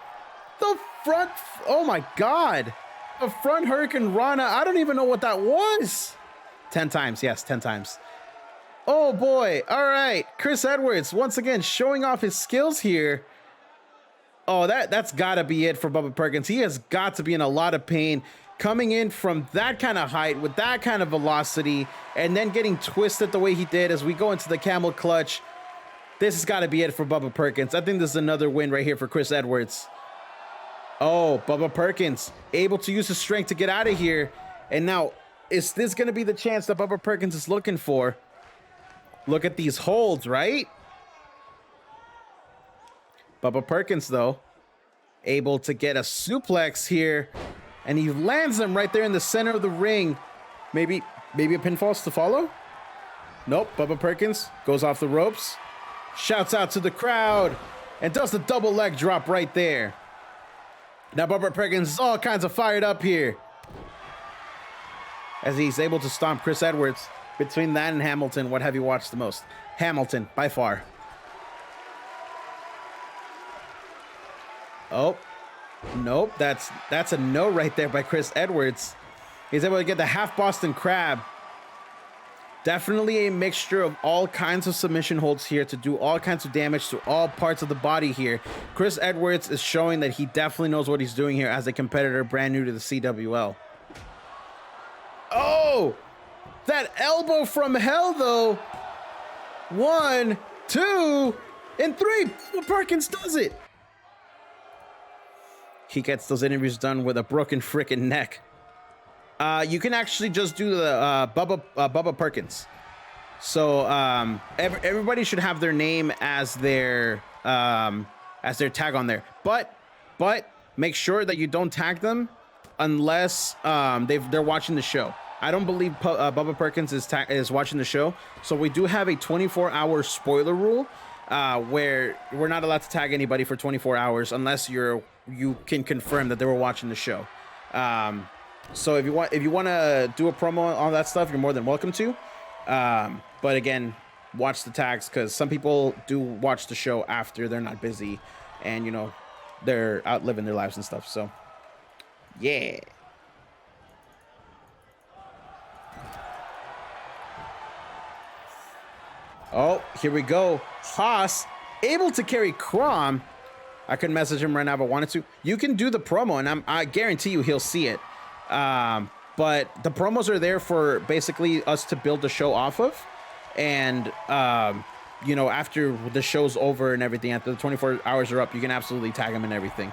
the front. Oh, my God. The front Hurricane Rana. I don't even know what that was. 10 times. Yes, 10 times. Oh, boy. All right. Chris Edwards, once again, showing off his skills here. Oh, that's got to be it for Bubba Perkins. He has got to be in a lot of pain. Coming in from that kind of height with that kind of velocity and then getting twisted the way he did as we go into the camel clutch. This has got to be it for Bubba Perkins. I think this is another win right here for Chris Edwards. Oh, Bubba Perkins able to use his strength to get out of here. And now, is this going to be the chance that Bubba Perkins is looking for? Look at these holds, right? Bubba Perkins, though, able to get a suplex here, and he lands him right there in the center of the ring. Maybe a pinfall to follow? Nope, Bubba Perkins goes off the ropes, shouts out to the crowd, and does the double leg drop right there. Now Bubba Perkins is all kinds of fired up here, as he's able to stomp Chris Edwards. Between that and Hamilton, what have you watched the most? Hamilton, by far. Oh, nope, that's a no right there by Chris Edwards. He's able to get the half Boston Crab. Definitely a mixture of all kinds of submission holds here to do all kinds of damage to all parts of the body here. Chris Edwards is showing that he definitely knows what he's doing here as a competitor brand new to the CWL. Oh, that elbow from hell, though. 1, 2, and 3. Perkins does it. He gets those interviews done with a broken freaking neck. You can actually just do the Bubba Perkins. So everybody should have their name as their tag on there. But make sure that you don't tag them unless they're watching the show. I don't believe Bubba Perkins is watching the show. So we do have a 24-hour spoiler rule where we're not allowed to tag anybody for 24 hours unless you can confirm that they were watching the show. So if you want to do a promo on that stuff, you're more than welcome to. But again, watch the tags, because some people do watch the show after they're not busy and, you know, they're out living their lives and stuff. So yeah. Oh, here we go. Haas able to carry Crom. I couldn't message him right now, but wanted to. You can do the promo, and I guarantee you he'll see it. But the promos are there for basically us to build the show off of. And, you know, after the show's over and everything, after the 24 hours are up, you can absolutely tag him and everything.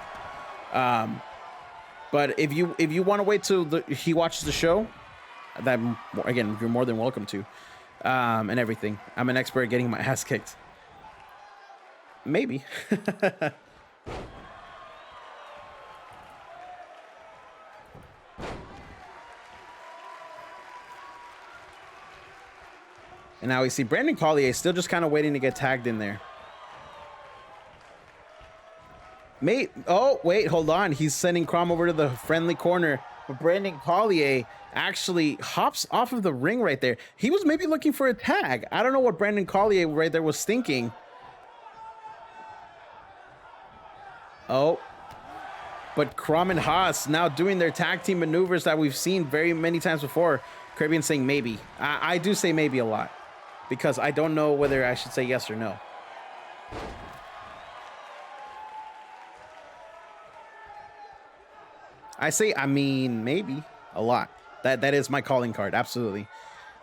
But if you want to wait till he watches the show, that, again, you're more than welcome to. And everything. I'm an expert at getting my ass kicked. Maybe. And now we see Brandon Collier still just kind of waiting to get tagged in there. Oh, wait, hold on. He's sending Crom over to the friendly corner. But Brandon Collier actually hops off of the ring right there. He was maybe looking for a tag. I don't know what Brandon Collier right there was thinking. Oh. But Crom and Haas now doing their tag team maneuvers that we've seen very many times before. Caribbean saying maybe. I do say maybe a lot, because I don't know whether I should say yes or no. I mean, maybe a lot. That is my calling card. Absolutely.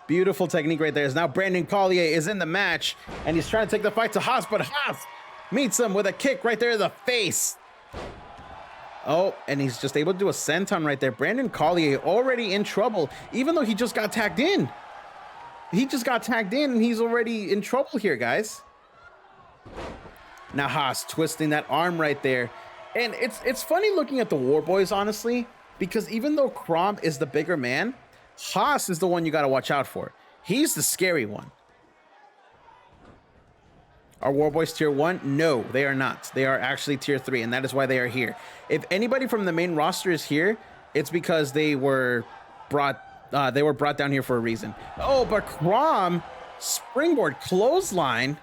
Beautiful technique right there. Is now Brandon Collier is in the match, and he's trying to take the fight to Haas, but Haas meets him with a kick right there in the face. Oh, and he's just able to do a senton right there. Brandon Collier already in trouble, even though he just got tagged in. He just got tagged in, and he's already in trouble here, guys. Now Haas twisting that arm right there. And it's funny looking at the War Boys, honestly, because even though Crom is the bigger man, Haas is the one you got to watch out for. He's the scary one. Are War Boys tier 1? No, they are not. They are actually tier 3, and that is why they are here. If anybody from the main roster is here, it's because they were brought down here for a reason. Oh, but Crom springboard clothesline.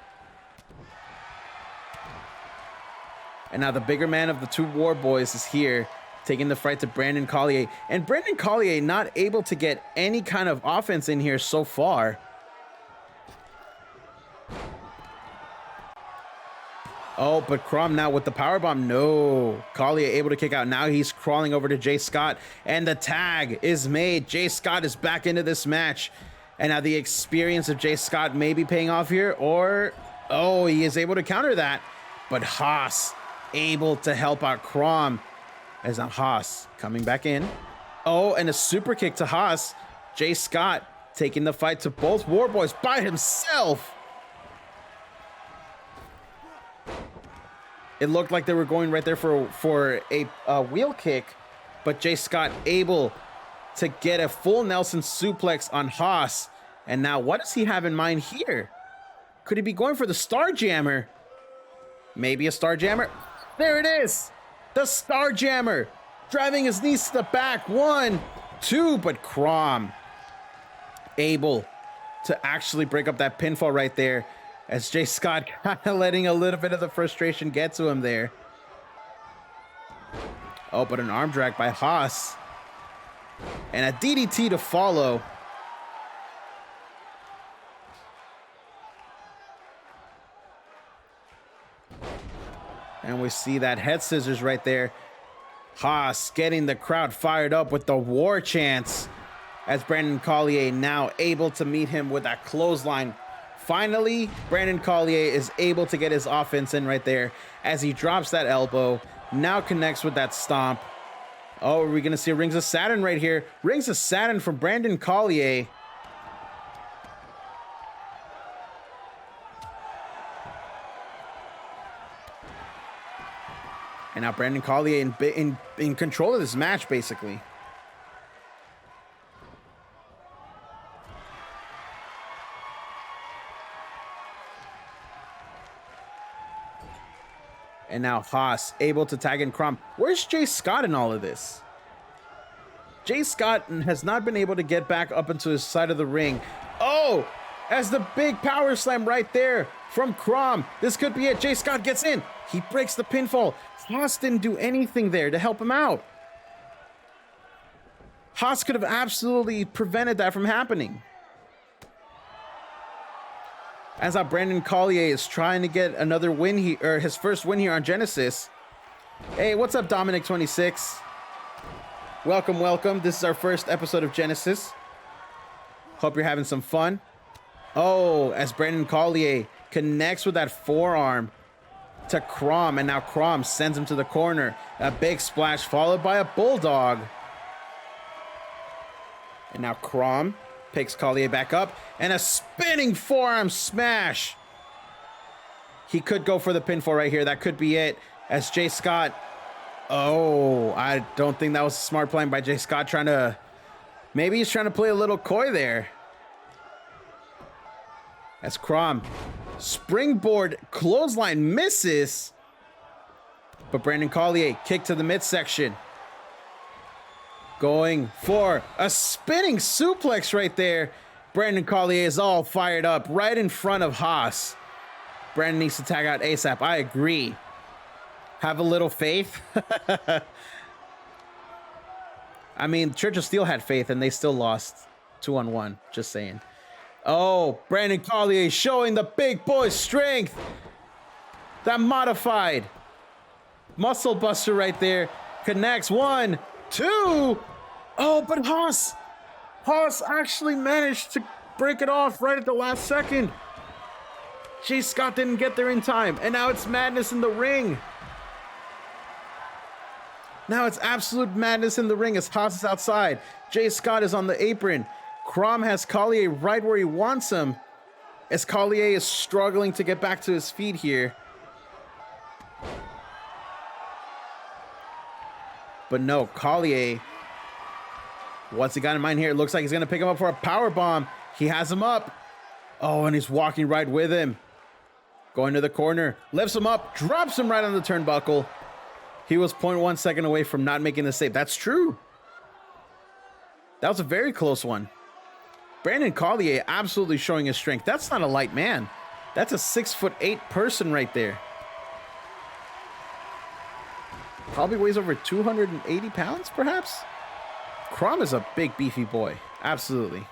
And now the bigger man of the two War Boys is here, taking the fight to Brandon Collier. And Brandon Collier not able to get any kind of offense in here so far. Oh, but Crom now with the powerbomb. No. Collier able to kick out. Now he's crawling over to Jay Scott. And the tag is made. Jay Scott is back into this match. And now the experience of Jay Scott may be paying off here. Or, oh, he is able to counter that. But Haas able to help out Crom. As now Haas coming back in. Oh, and a super kick to Haas. Jay Scott taking the fight to both War Boys by himself. It looked like they were going right there for a wheel kick, but Jay Scott able to get a full Nelson suplex on Haas. And now what does he have in mind here? Could he be going for the Star Jammer? Maybe a Star Jammer. There it is. The Star Jammer. Driving his knees to the back. 1, 2, but Crom able to actually break up that pinfall right there, as Jay Scott kind of letting a little bit of the frustration get to him there. Oh, but an arm drag by Haas. And a DDT to follow. And we see that head scissors right there. Haas getting the crowd fired up with the war chants, as Brandon Collier now able to meet him with that clothesline. Finally, Brandon Collier is able to get his offense in right there as he drops that elbow. Now connects with that stomp. Oh, are we going to see Rings of Saturn right here? Rings of Saturn from Brandon Collier. And now Brandon Collier in control of this match, basically. And now Haas able to tag in Crom. Where's Jay Scott in all of this? Jay Scott has not been able to get back up into his side of the ring. Oh, as the big power slam right there from Crom. This could be it. Jay Scott gets in. He breaks the pinfall. Haas didn't do anything there to help him out. Haas could have absolutely prevented that from happening. As our Brandon Collier is trying to get another win here, or his first win here on Genesis. Hey, what's up, Dominic26? Welcome, welcome. This is our first episode of Genesis. Hope you're having some fun. Oh, as Brandon Collier connects with that forearm to Crom, and now Crom sends him to the corner. A big splash followed by a bulldog. And now Crom picks Collier back up, and a spinning forearm smash. He could go for the pinfall right here. That could be it, as Jay Scott. Oh, I don't think that was a smart plan by Jay Scott, maybe he's trying to play a little coy there. As Crom springboard clothesline misses, but Brandon Collier kick to the midsection. Going for a spinning suplex right there. Brandon Collier is all fired up right in front of Haas. Brandon needs to tag out ASAP. I agree. Have a little faith. I mean, Church of Steel had faith and they still lost 2-on-1. Just saying. Oh, Brandon Collier showing the big boy strength. That modified muscle buster right there. Connects. 1, 2. Oh, but Haas actually managed to break it off right at the last second. Jay Scott didn't get there in time, and now it's madness in the ring. Now it's absolute madness in the ring as Haas is outside. Jay Scott is on the apron. Crom has Collier right where he wants him, as Collier is struggling to get back to his feet here. But no, Collier, what's he got in mind here? It looks like he's going to pick him up for a power bomb. He has him up. Oh, and he's walking right with him. Going to the corner, lifts him up, drops him right on the turnbuckle. He was 0.1 second away from not making the save. That's true. That was a very close one. Brandon Collier absolutely showing his strength. That's not a light man. That's a 6'8" person right there. Probably weighs over 280 pounds, perhaps? Crom is a big, beefy boy. Absolutely.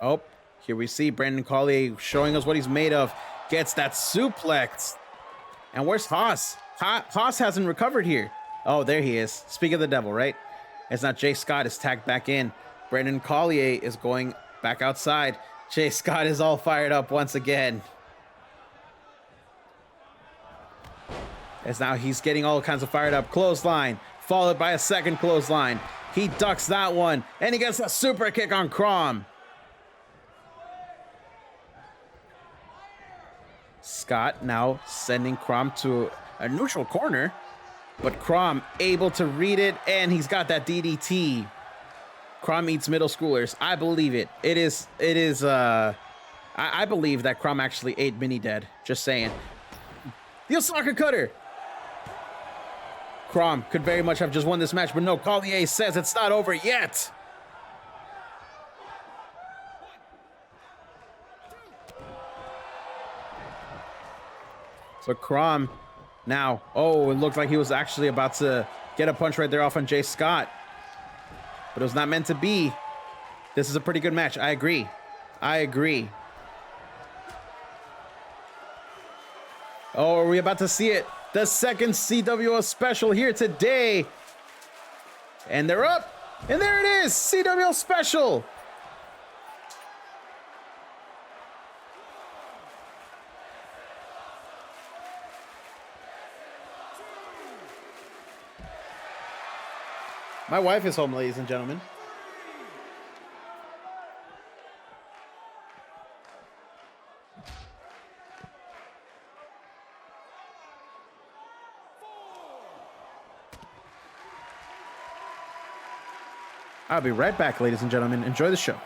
Oh, here we see Brandon Collier showing us what he's made of. Gets that suplex. And where's Haas? Haas hasn't recovered here. Oh, there he is. Speak of the devil, right? It's not. Jay Scott is tagged back in. Brandon Collier is going back outside. Jay Scott is all fired up once again. As now he's getting all kinds of fired up. Clothesline, followed by a second clothesline. He ducks that one, and he gets a super kick on Crom. Scott now sending Crom to a neutral corner, but Crom able to read it, and he's got that DDT. Crom eats middle schoolers. I believe it. I believe that Crom actually ate Mini Dead. Just saying. The Osaka Cutter. Crom could very much have just won this match, but no, Collier says it's not over yet. So Crom now, oh, it looked like he was actually about to get a punch right there off on Jay Scott, but it was not meant to be. This is a pretty good match. I agree. Oh, are we about to see it? The second CWL special here today. And they're up. And there it is. CWL special. My wife is home, ladies and gentlemen. I'll be right back, ladies and gentlemen. Enjoy the show.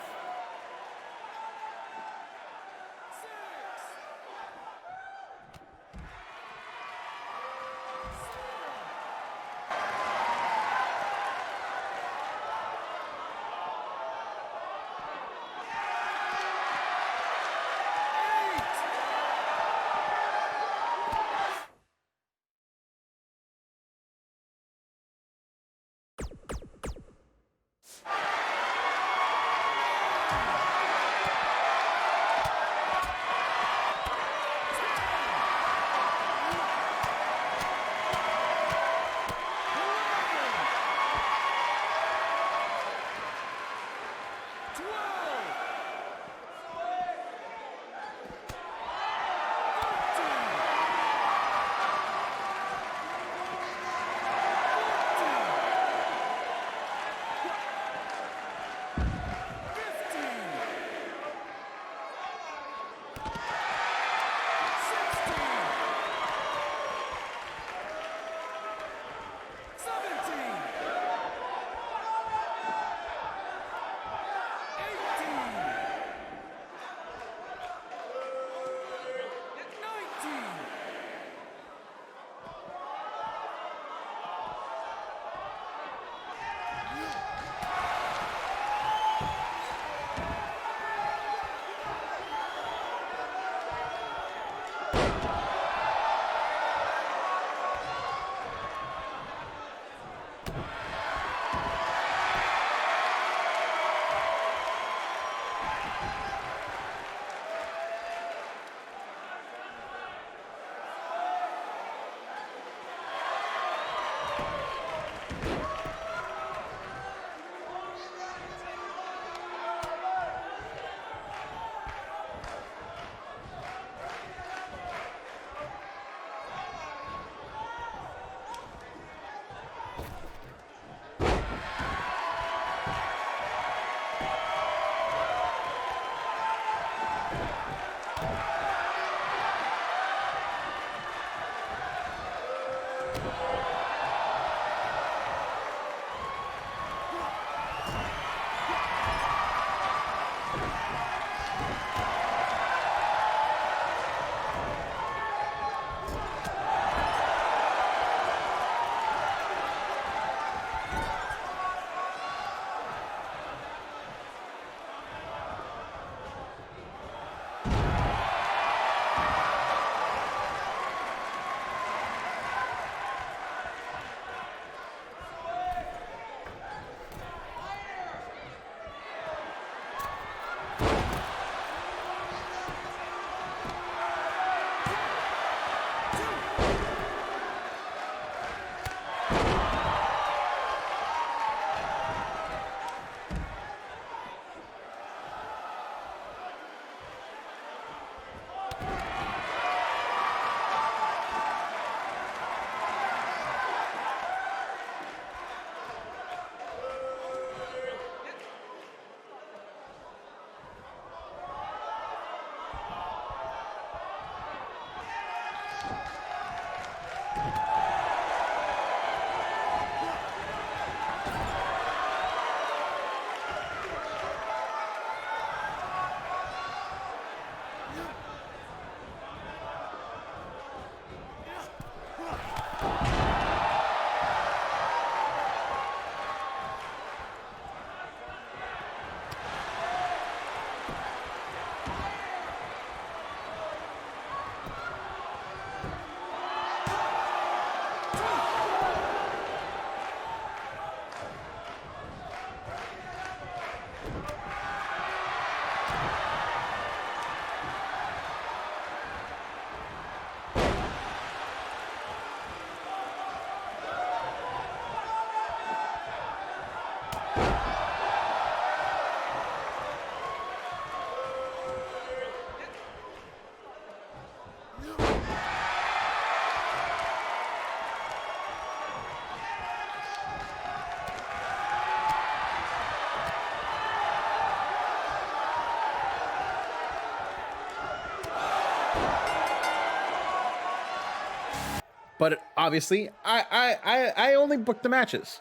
obviously, I only book the matches.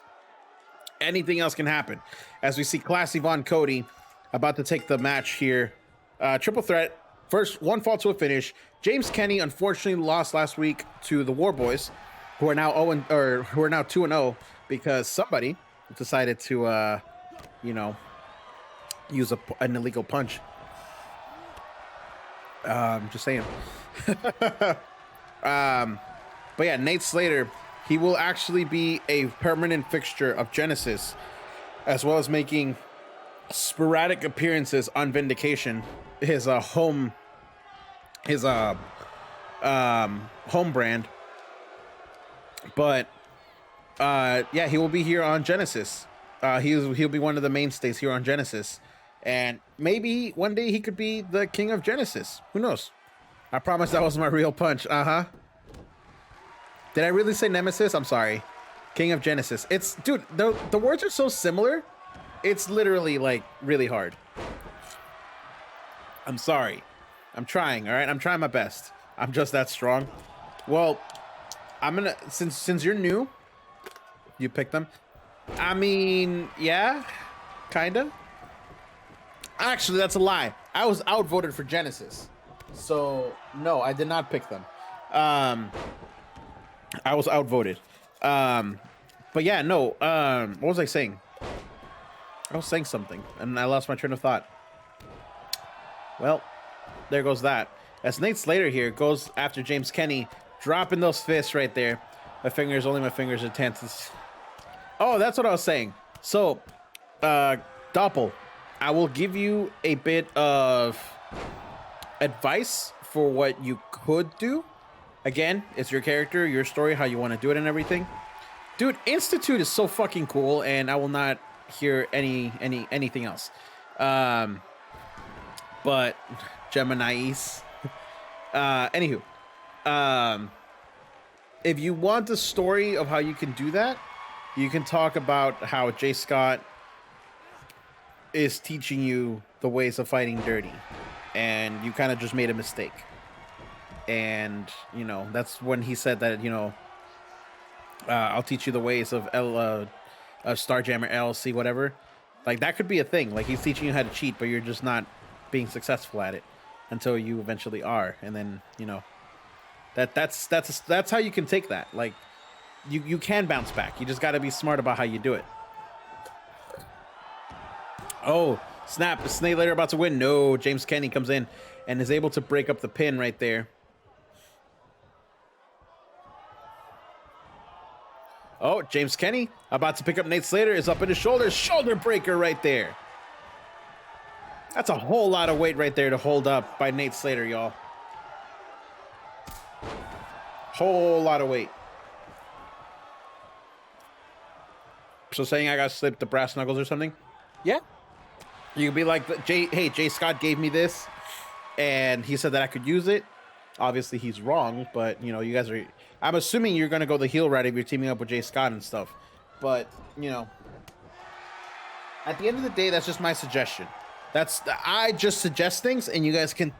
Anything else can happen. As we see Classy Von Cody about to take the match here. Triple threat. First, one fall to a finish. James Kenny unfortunately lost last week to the War Boys, who are now 2-0 because somebody decided to use an illegal punch. Just saying. But yeah, Nate Slater, he will actually be a permanent fixture of Genesis, as well as making sporadic appearances on Vindication, his home brand. But yeah, he will be here on Genesis. He'll be one of the mainstays here on Genesis, and maybe one day he could be the king of Genesis. Who knows? I promise that was my real punch. Did I really say Nemesis? I'm sorry. King of Genesis. It's, dude, the words are so similar. It's literally like really hard. I'm sorry. I'm trying, all right? I'm trying my best. I'm just that strong. Well, I'm gonna, since you're new, you picked them. I mean, yeah, kinda. Actually, that's a lie. I was outvoted for Genesis. So, no, I did not pick them. I was outvoted. But yeah, no. What was I saying? I was saying something, and I lost my train of thought. Well, there goes that. As Nate Slater here goes after James Kenny, dropping those fists right there. Only my fingers are tense. Oh, that's what I was saying. So, Doppel, I will give you a bit of advice for what you could do. Again, it's your character, your story, how you want to do it and everything. Dude, Institute is so fucking cool, and I will not hear anything else. But Gemini's. Anywho, if you want the story of how you can do that, you can talk about how Jay Scott is teaching you the ways of fighting dirty, and you kind of just made a mistake. And, you know, that's when he said that, you know, I'll teach you the ways of Starjammer LLC, whatever. Like, that could be a thing. Like, he's teaching you how to cheat, but you're just not being successful at it until you eventually are. And then, you know, that's how you can take that. Like, you can bounce back. You just got to be smart about how you do it. Oh, snap. Is Snake Later about to win? No, James Kenny comes in and is able to break up the pin right there. Oh, James Kenny about to pick up Nate Slater, is up in his shoulders. Shoulder breaker right there. That's a whole lot of weight right there to hold up by Nate Slater, y'all. Whole lot of weight. So saying I got slipped the brass knuckles or something? Yeah. You could be like, Jay Scott gave me this, and he said that I could use it. Obviously, he's wrong, but, you know, you guys are... I'm assuming you're going to go the heel route if you're teaming up with Jay Scott and stuff. But, you know, at the end of the day, that's just my suggestion. I just suggest things, and you guys can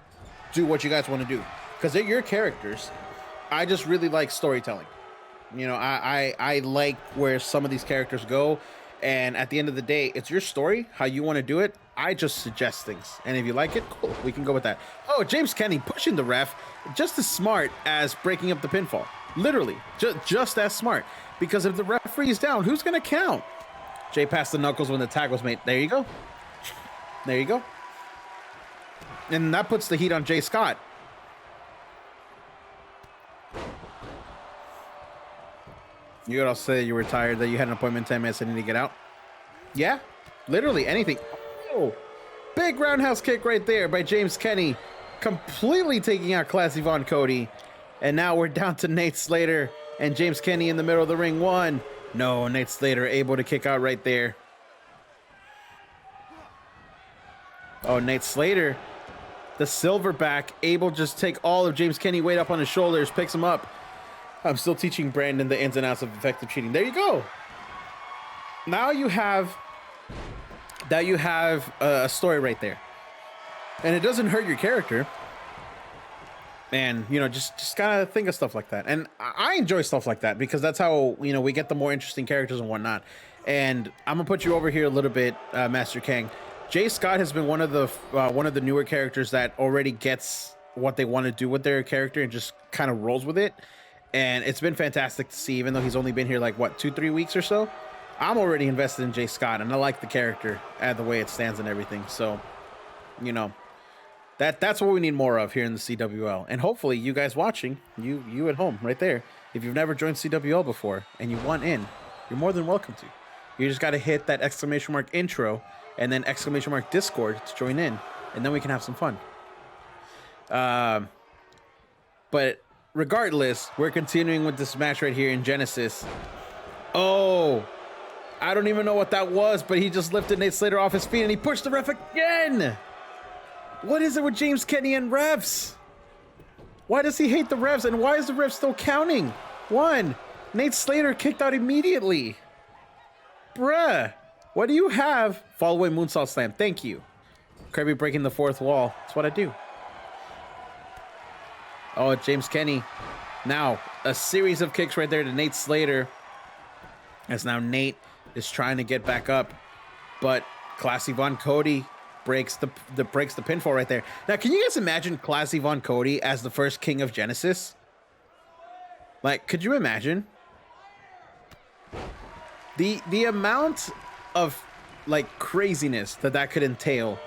do what you guys want to do. Because they're your characters. I just really like storytelling. You know, I like where some of these characters go. And at the end of the day, it's your story, how you want to do it. I just suggest things. And if you like it, cool, we can go with that. Oh, James Kenny pushing the ref, just as smart as breaking up the pinfall. Literally, just as smart. Because if the referee's down, who's going to count? Jay passed the knuckles when the tag was made. There you go. There you go. And that puts the heat on Jay Scott. You could also say you were tired, that you had an appointment 10 minutes and need to get out. Yeah, literally anything. Oh, big roundhouse kick right there by James Kenny, completely taking out Classy Von Cody. And now we're down to Nate Slater and James Kenny in the middle of the ring. One. No, Nate Slater able to kick out right there. Oh, Nate Slater, the silverback, able to just take all of James Kenny weight up on his shoulders, picks him up. I'm still teaching Brandon the ins and outs of effective cheating. There you go. Now you have a story right there. And it doesn't hurt your character. And just gotta think of stuff like that. And I enjoy stuff like that because that's how we get the more interesting characters and whatnot. And I'm gonna put you over here a little bit, Master Kang. Jay Scott has been one of the newer characters that already gets what they want to do with their character and just kind of rolls with it. And it's been fantastic to see, even though he's only been here like what 2-3 weeks or so. I'm already invested in Jay Scott, and I like the character and the way it stands and everything. So, that's what we need more of here in the CWL. And hopefully you guys watching, you at home right there, if you've never joined CWL before and you want in, you're more than welcome to. You just got to hit that ! Intro and then ! Discord to join in, and then we can have some fun. But regardless, we're continuing with this match right here in Genesis. Oh, I don't even know what that was, but he just lifted Nate Slater off his feet and he pushed the ref again. What is it with James Kenny and refs? Why does he hate the refs, and why is the ref still counting? 1. Nate Slater kicked out immediately. Bruh, what do you have? Fall away moonsault slam. Thank you. Kirby breaking the 4th wall. That's what I do. Oh, James Kenny. Now, a series of kicks right there to Nate Slater. As now Nate is trying to get back up. But Classy Von Cody breaks the pinfall right there. Now, can you guys imagine Classy Von Cody as the first king of Genesis? Like, could you imagine? The amount of like craziness that could entail.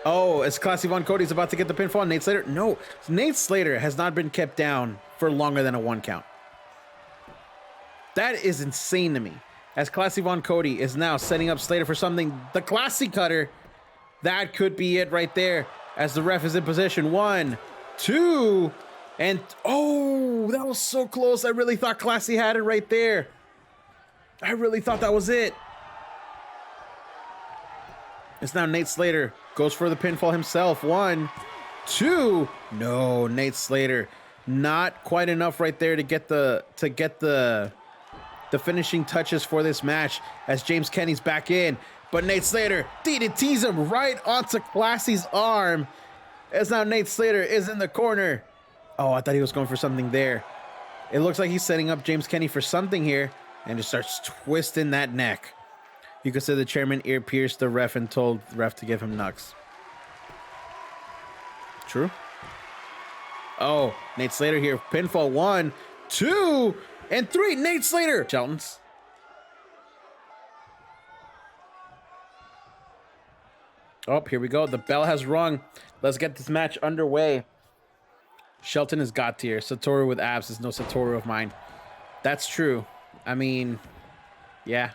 Oh, as Classy Von Cody's about to get the pinfall on Nate Slater. No, Nate Slater has not been kept down for longer than a 1 count. That is insane to me. As Classy Von Cody is now setting up Slater for something, the Classy Cutter. That could be it right there. As the ref is in position. 1, 2, and oh, that was so close. I really thought Classy had it right there. I really thought that was it. It's now Nate Slater goes for the pinfall himself. 1, 2. No, Nate Slater, not quite enough right there to get the finishing touches for this match. As James Kenny's back in, but Nate Slater DDTs him right onto Classy's arm. As now Nate Slater is in the corner. Oh, I thought he was going for something there. It looks like he's setting up James Kenny for something here, and just starts twisting that neck. You could say the chairman ear pierced the ref and told the ref to give him knucks. True. Oh, Nate Slater here. Pinfall 1, 2, and 3. Nate Slater. Shelton's. Oh, here we go. The bell has rung. Let's get this match underway. Shelton is God tier. Satoru with abs is no Satoru of mine. That's true. I mean, yeah.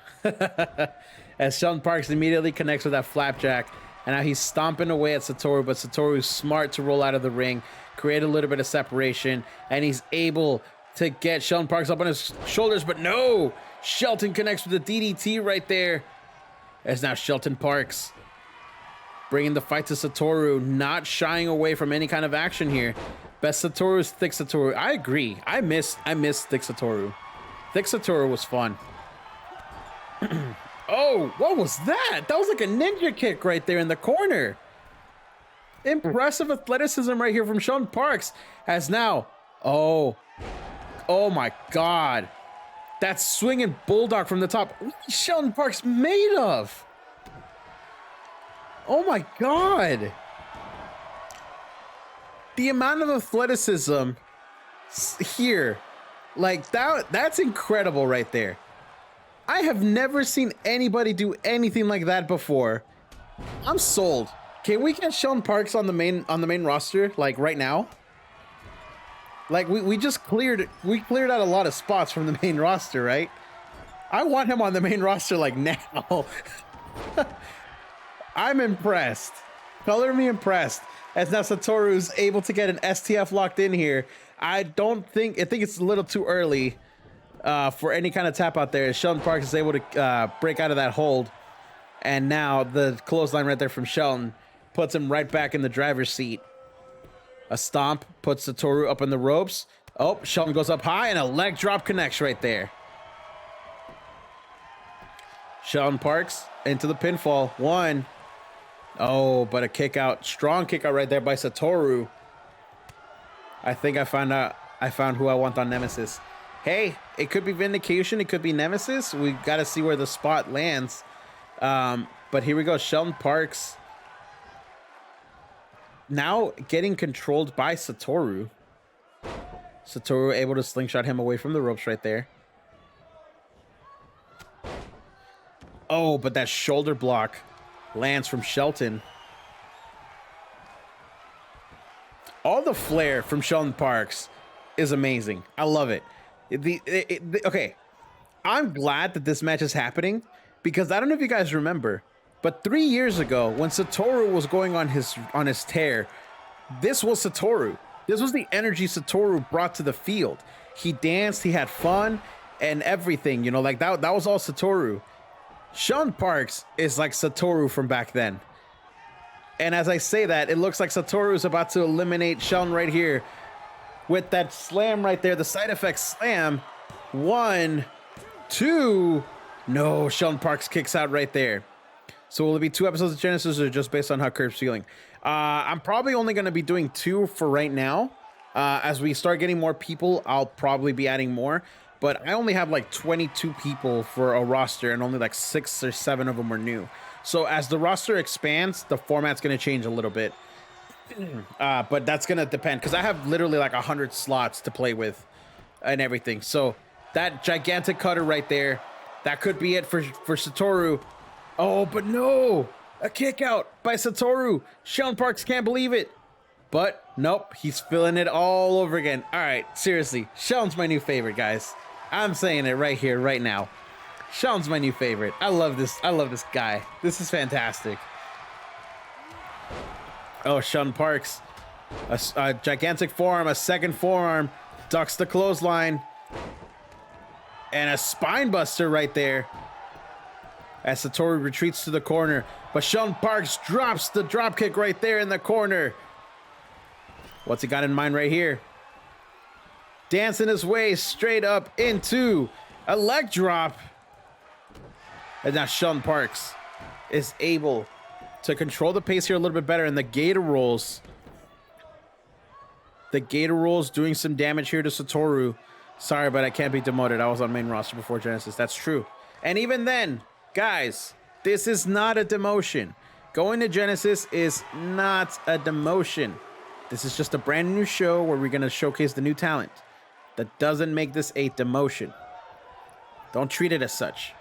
As Shelton Parks immediately connects with that flapjack. And now he's stomping away at Satoru, but Satoru's smart to roll out of the ring, create a little bit of separation, and he's able to get Shelton Parks up on his shoulders, but no! Shelton connects with the DDT right there. As now Shelton Parks bringing the fight to Satoru, not shying away from any kind of action here. Best Satoru is Thick Satoru. I agree. I miss Thick Satoru. Thick Satoru was fun. Oh, what was that? That was like a ninja kick right there in the corner. Impressive athleticism right here from Shelton Parks. As now, oh my God. That swinging bulldog from the top. What is Shelton Parks made of? Oh my God. The amount of athleticism here, like that's incredible right there. I have never seen anybody do anything like that before. I'm sold. Can we get Shelton Parks on the main roster like right now? Like we cleared out a lot of spots from the main roster, right? I want him on the main roster like now. I'm impressed. Color me impressed. As now Satoru's able to get an STF locked in here. I think it's a little too early for any kind of tap out there. Shelton Parks is able to break out of that hold. And now the clothesline right there from Shelton puts him right back in the driver's seat. A stomp puts Satoru up in the ropes. Oh, Shelton goes up high and a leg drop connects right there. Shelton Parks into the pinfall. 1. Oh, but a kick out. Strong kick out right there by Satoru. I think I found who I want on Nemesis. Hey, it could be Vindication. It could be Nemesis. We got to see where the spot lands. But here we go. Sheldon Parks now getting controlled by Satoru. Satoru able to slingshot him away from the ropes right there. Oh, but that shoulder block lands from Shelton. All the flair from Sheldon Parks is amazing. I love it. Okay, I'm glad that this match is happening because I don't know if you guys remember, but 3 years ago when Satoru was going on his tear, this was Satoru. This was the energy Satoru brought to the field. He danced, he had fun, and everything. You know, like that was all Satoru. Sheldon Parks is like Satoru from back then. And as I say that, it looks like Satoru is about to eliminate Sheldon right here with that slam right there, the side effect slam. 1, 2. No, Sheldon Parks kicks out right there. So will it be 2 episodes of Genesis or just based on how Curb's feeling? I'm probably only going to be doing 2 for right now. As we start getting more people, I'll probably be adding more. But I only have like 22 people for a roster and only like 6 or 7 of them are new. So as the roster expands, the format's going to change a little bit. But that's going to depend because I have literally like 100 slots to play with and everything. So that gigantic cutter right there, that could be it for Satoru. Oh, but no, a kick out by Satoru. Sheldon Parks can't believe it. But nope, he's feeling it all over again. All right, seriously, Sheldon's my new favorite, guys. I'm saying it right here, right now. Sheldon's my new favorite. I love this. I love this guy. This is fantastic. Oh, Sheldon Parks. A gigantic forearm, a second forearm. Ducks the clothesline. And a spine buster right there. As Satoru retreats to the corner. But Sheldon Parks drops the drop kick right there in the corner. What's he got in mind right here? Dancing his way straight up into a leg drop. And now Sheldon Parks is able to control the pace here a little bit better. And the Gator rolls. The Gator rolls doing some damage here to Satoru. Sorry, but I can't be demoted. I was on main roster before Genesis. That's true. And even then, guys, this is not a demotion. Going to Genesis is not a demotion. This is just a brand new show where we're going to showcase the new talent. That doesn't make this a demotion. Don't treat it as such.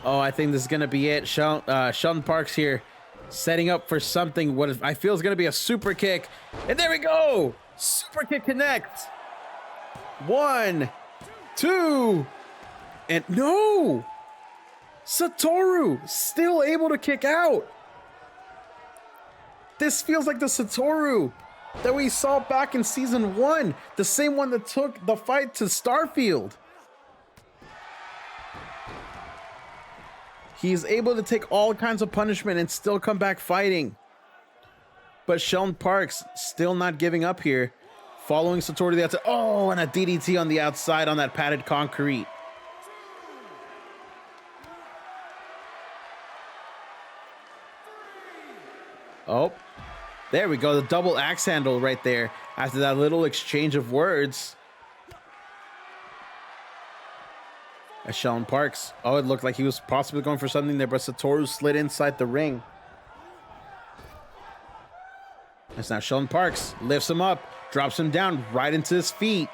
Oh, I think this is going to be it. Sheldon Parks here setting up for something what I feel is going to be a super kick. And there we go. Super kick connect. 1, 2. And no. Satoru still able to kick out. This feels like the Satoru that we saw back in season 1. The same one that took the fight to Starfield. He's able to take all kinds of punishment and still come back fighting. But Sheldon Parks still not giving up here. Following Satoru to the outside. Oh, and a DDT on the outside on that padded concrete. Oh, there we go. The double axe handle right there after that little exchange of words. As Sheldon Parks. Oh, it looked like he was possibly going for something there, but Satoru slid inside the ring. That's now Sheldon Parks lifts him up, drops him down right into his feet.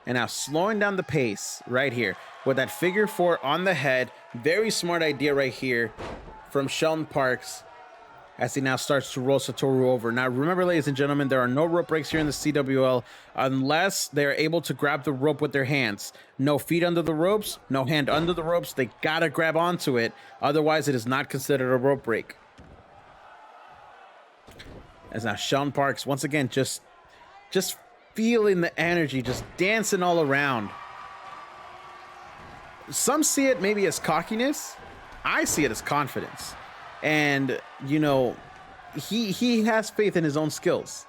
And now slowing down the pace right here with that figure 4 on the head. Very smart idea right here from Sheldon Parks as he now starts to roll Satoru over. Now, remember, ladies and gentlemen, there are no rope breaks here in the CWL unless they're able to grab the rope with their hands. No feet under the ropes, no hand under the ropes. They gotta grab onto it. Otherwise, it is not considered a rope break. As now Sheldon Parks, once again, just feeling the energy, just dancing all around. Some see it maybe as cockiness. I see it as confidence. And, you know, he has faith in his own skills.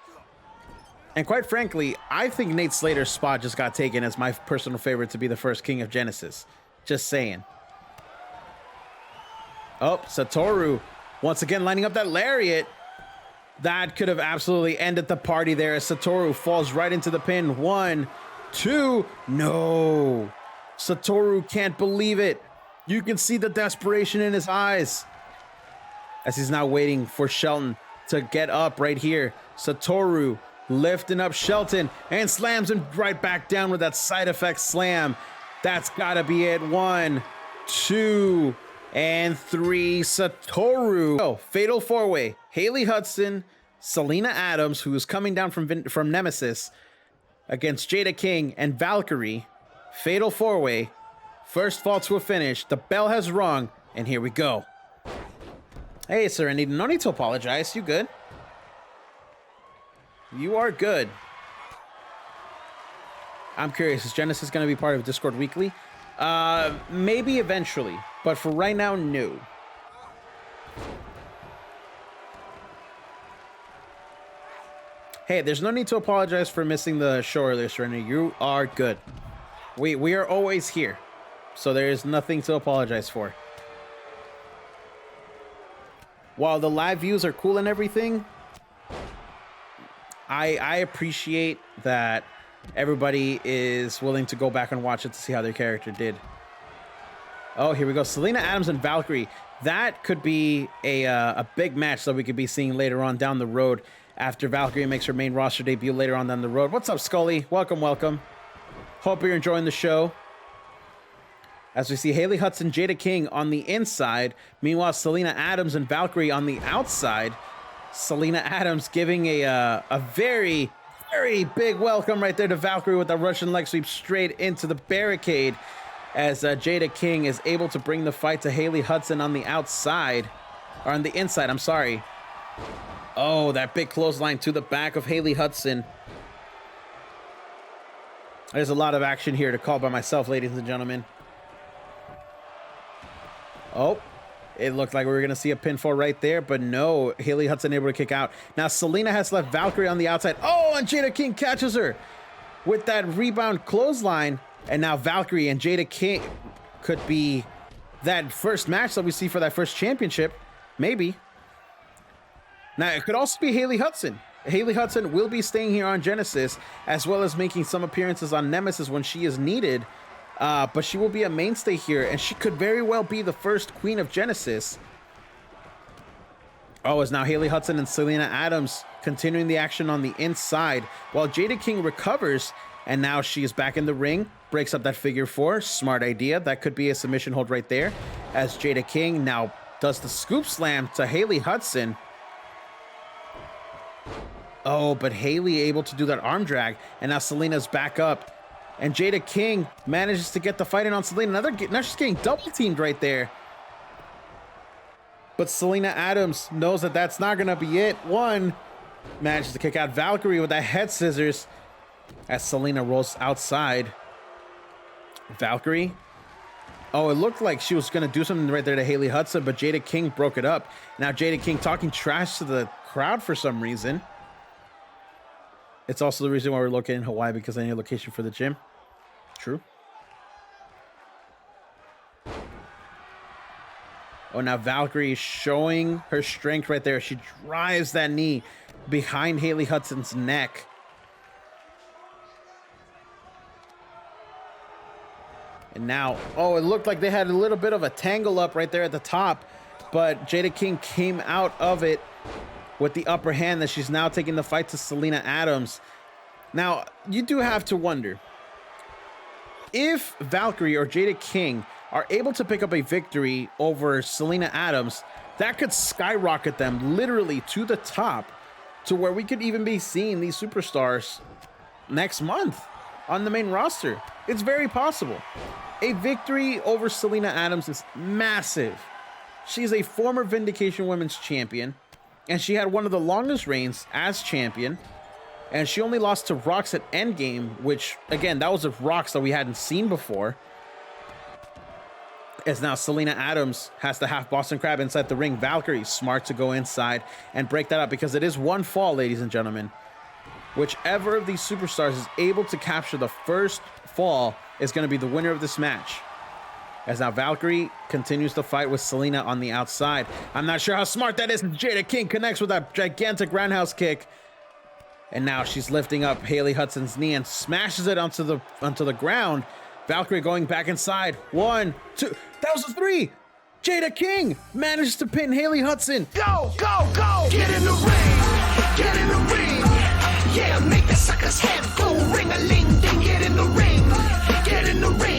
And quite frankly, I think Nate Slater's spot just got taken as my personal favorite to be the first king of Genesis. Just saying. Oh, Satoru once again lining up that lariat. That could have absolutely ended the party there as Satoru falls right into the pin. 1, 2, no. Satoru can't believe it. You can see the desperation in his eyes as he's now waiting for Shelton to get up right here. Satoru lifting up Shelton and slams him right back down with that side effect slam. That's gotta be it. 1, 2, and 3. Satoru. Oh, fatal four-way. Haley Hudson, Selena Adams, who is coming down from Nemesis, against Jada King and Valkyrie. Fatal four-way. First fall to a finish. The bell has rung, and here we go. Hey, Serenity, no need to apologize. You good? You are good. I'm curious, is Genesis going to be part of Discord Weekly? Maybe eventually, but for right now, no. Hey, there's no need to apologize for missing the show earlier, Serenity. You are good. We are always here, so there is nothing to apologize for. While the live views are cool and everything, I appreciate that everybody is willing to go back and watch it to see how their character did. Oh, here we go. Selena Adams and Valkyrie. That could be a big match that we could be seeing later on down the road after Valkyrie makes her main roster debut later on down the road. What's up, Scully? Welcome, welcome. Hope you're enjoying the show. As we see Haley Hudson, Jada King on the inside. Meanwhile, Selena Adams and Valkyrie on the outside. Selena Adams giving a very, very big welcome right there to Valkyrie with a Russian leg sweep straight into the barricade as Jada King is able to bring the fight to Haley Hudson on the outside, or on the inside, I'm sorry. Oh, that big clothesline to the back of Haley Hudson. There's a lot of action here to call by myself, ladies and gentlemen. Oh, it looked like we were going to see a pinfall right there, but no, Haley Hudson able to kick out. Now Selena has left Valkyrie on the outside. Oh, and Jada King catches her with that rebound clothesline. And now Valkyrie and Jada King could be that first match that we see for that first championship. Maybe. Now, it could also be Haley Hudson. Haley Hudson will be staying here on Genesis, as well as making some appearances on Nemesis when she is needed. But she will be a mainstay here, and she could very well be the first queen of Genesis. Oh, is now Haley Hudson and Selena Adams continuing the action on the inside, while Jada King recovers, and now she is back in the ring, breaks up that figure four. Smart idea. That could be a submission hold right there, as Jada King now does the scoop slam to Haley Hudson. Oh, but Haley able to do that arm drag, and now Selena's back up. And Jada King manages to get the fight in on Selena. Now she's getting double teamed right there. But Selena Adams knows that that's not going to be it. One, manages to kick out Valkyrie with that head scissors as Selena rolls outside. Valkyrie. Oh, it looked like she was going to do something right there to Haley Hudson, but Jada King broke it up. Now Jada King talking trash to the crowd for some reason. It's also the reason why we're located in Hawaii, because I need a location for the gym. True. Oh, now Valkyrie is showing her strength right there. She drives that knee behind Haley Hudson's neck. And now, oh, it looked like they had a little bit of a tangle up right there at the top, but Jada King came out of it with the upper hand that she's now taking the fight to Selena Adams. Now, you do have to wonder, if Valkyrie or Jada King are able to pick up a victory over Selena Adams, that could skyrocket them literally to the top, to where we could even be seeing these superstars next month on the main roster. It's very possible. A victory over Selena Adams is massive. She's a former Vindication Women's Champion, and she had one of the longest reigns as champion. And she only lost to Rox at Endgame, which, again, that was a Rox that we hadn't seen before. As now Selena Adams has the half Boston Crab inside the ring. Valkyrie, smart to go inside and break that up, because it is one fall, ladies and gentlemen. Whichever of these superstars is able to capture the first fall is going to be the winner of this match. as now Valkyrie continues to fight with Selena on the outside. I'm not sure how smart that is. Jada King connects with a gigantic roundhouse kick. And now she's lifting up Haley Hudson's knee and smashes it onto the ground. Valkyrie going back inside. 1, 2. That was a 3. Jada King managed to pin Haley Hudson. Go, go, go! Get in the ring! Get in the ring! Yeah, make the sucker's head go ring-a-ling, then get in the ring! Get in the ring!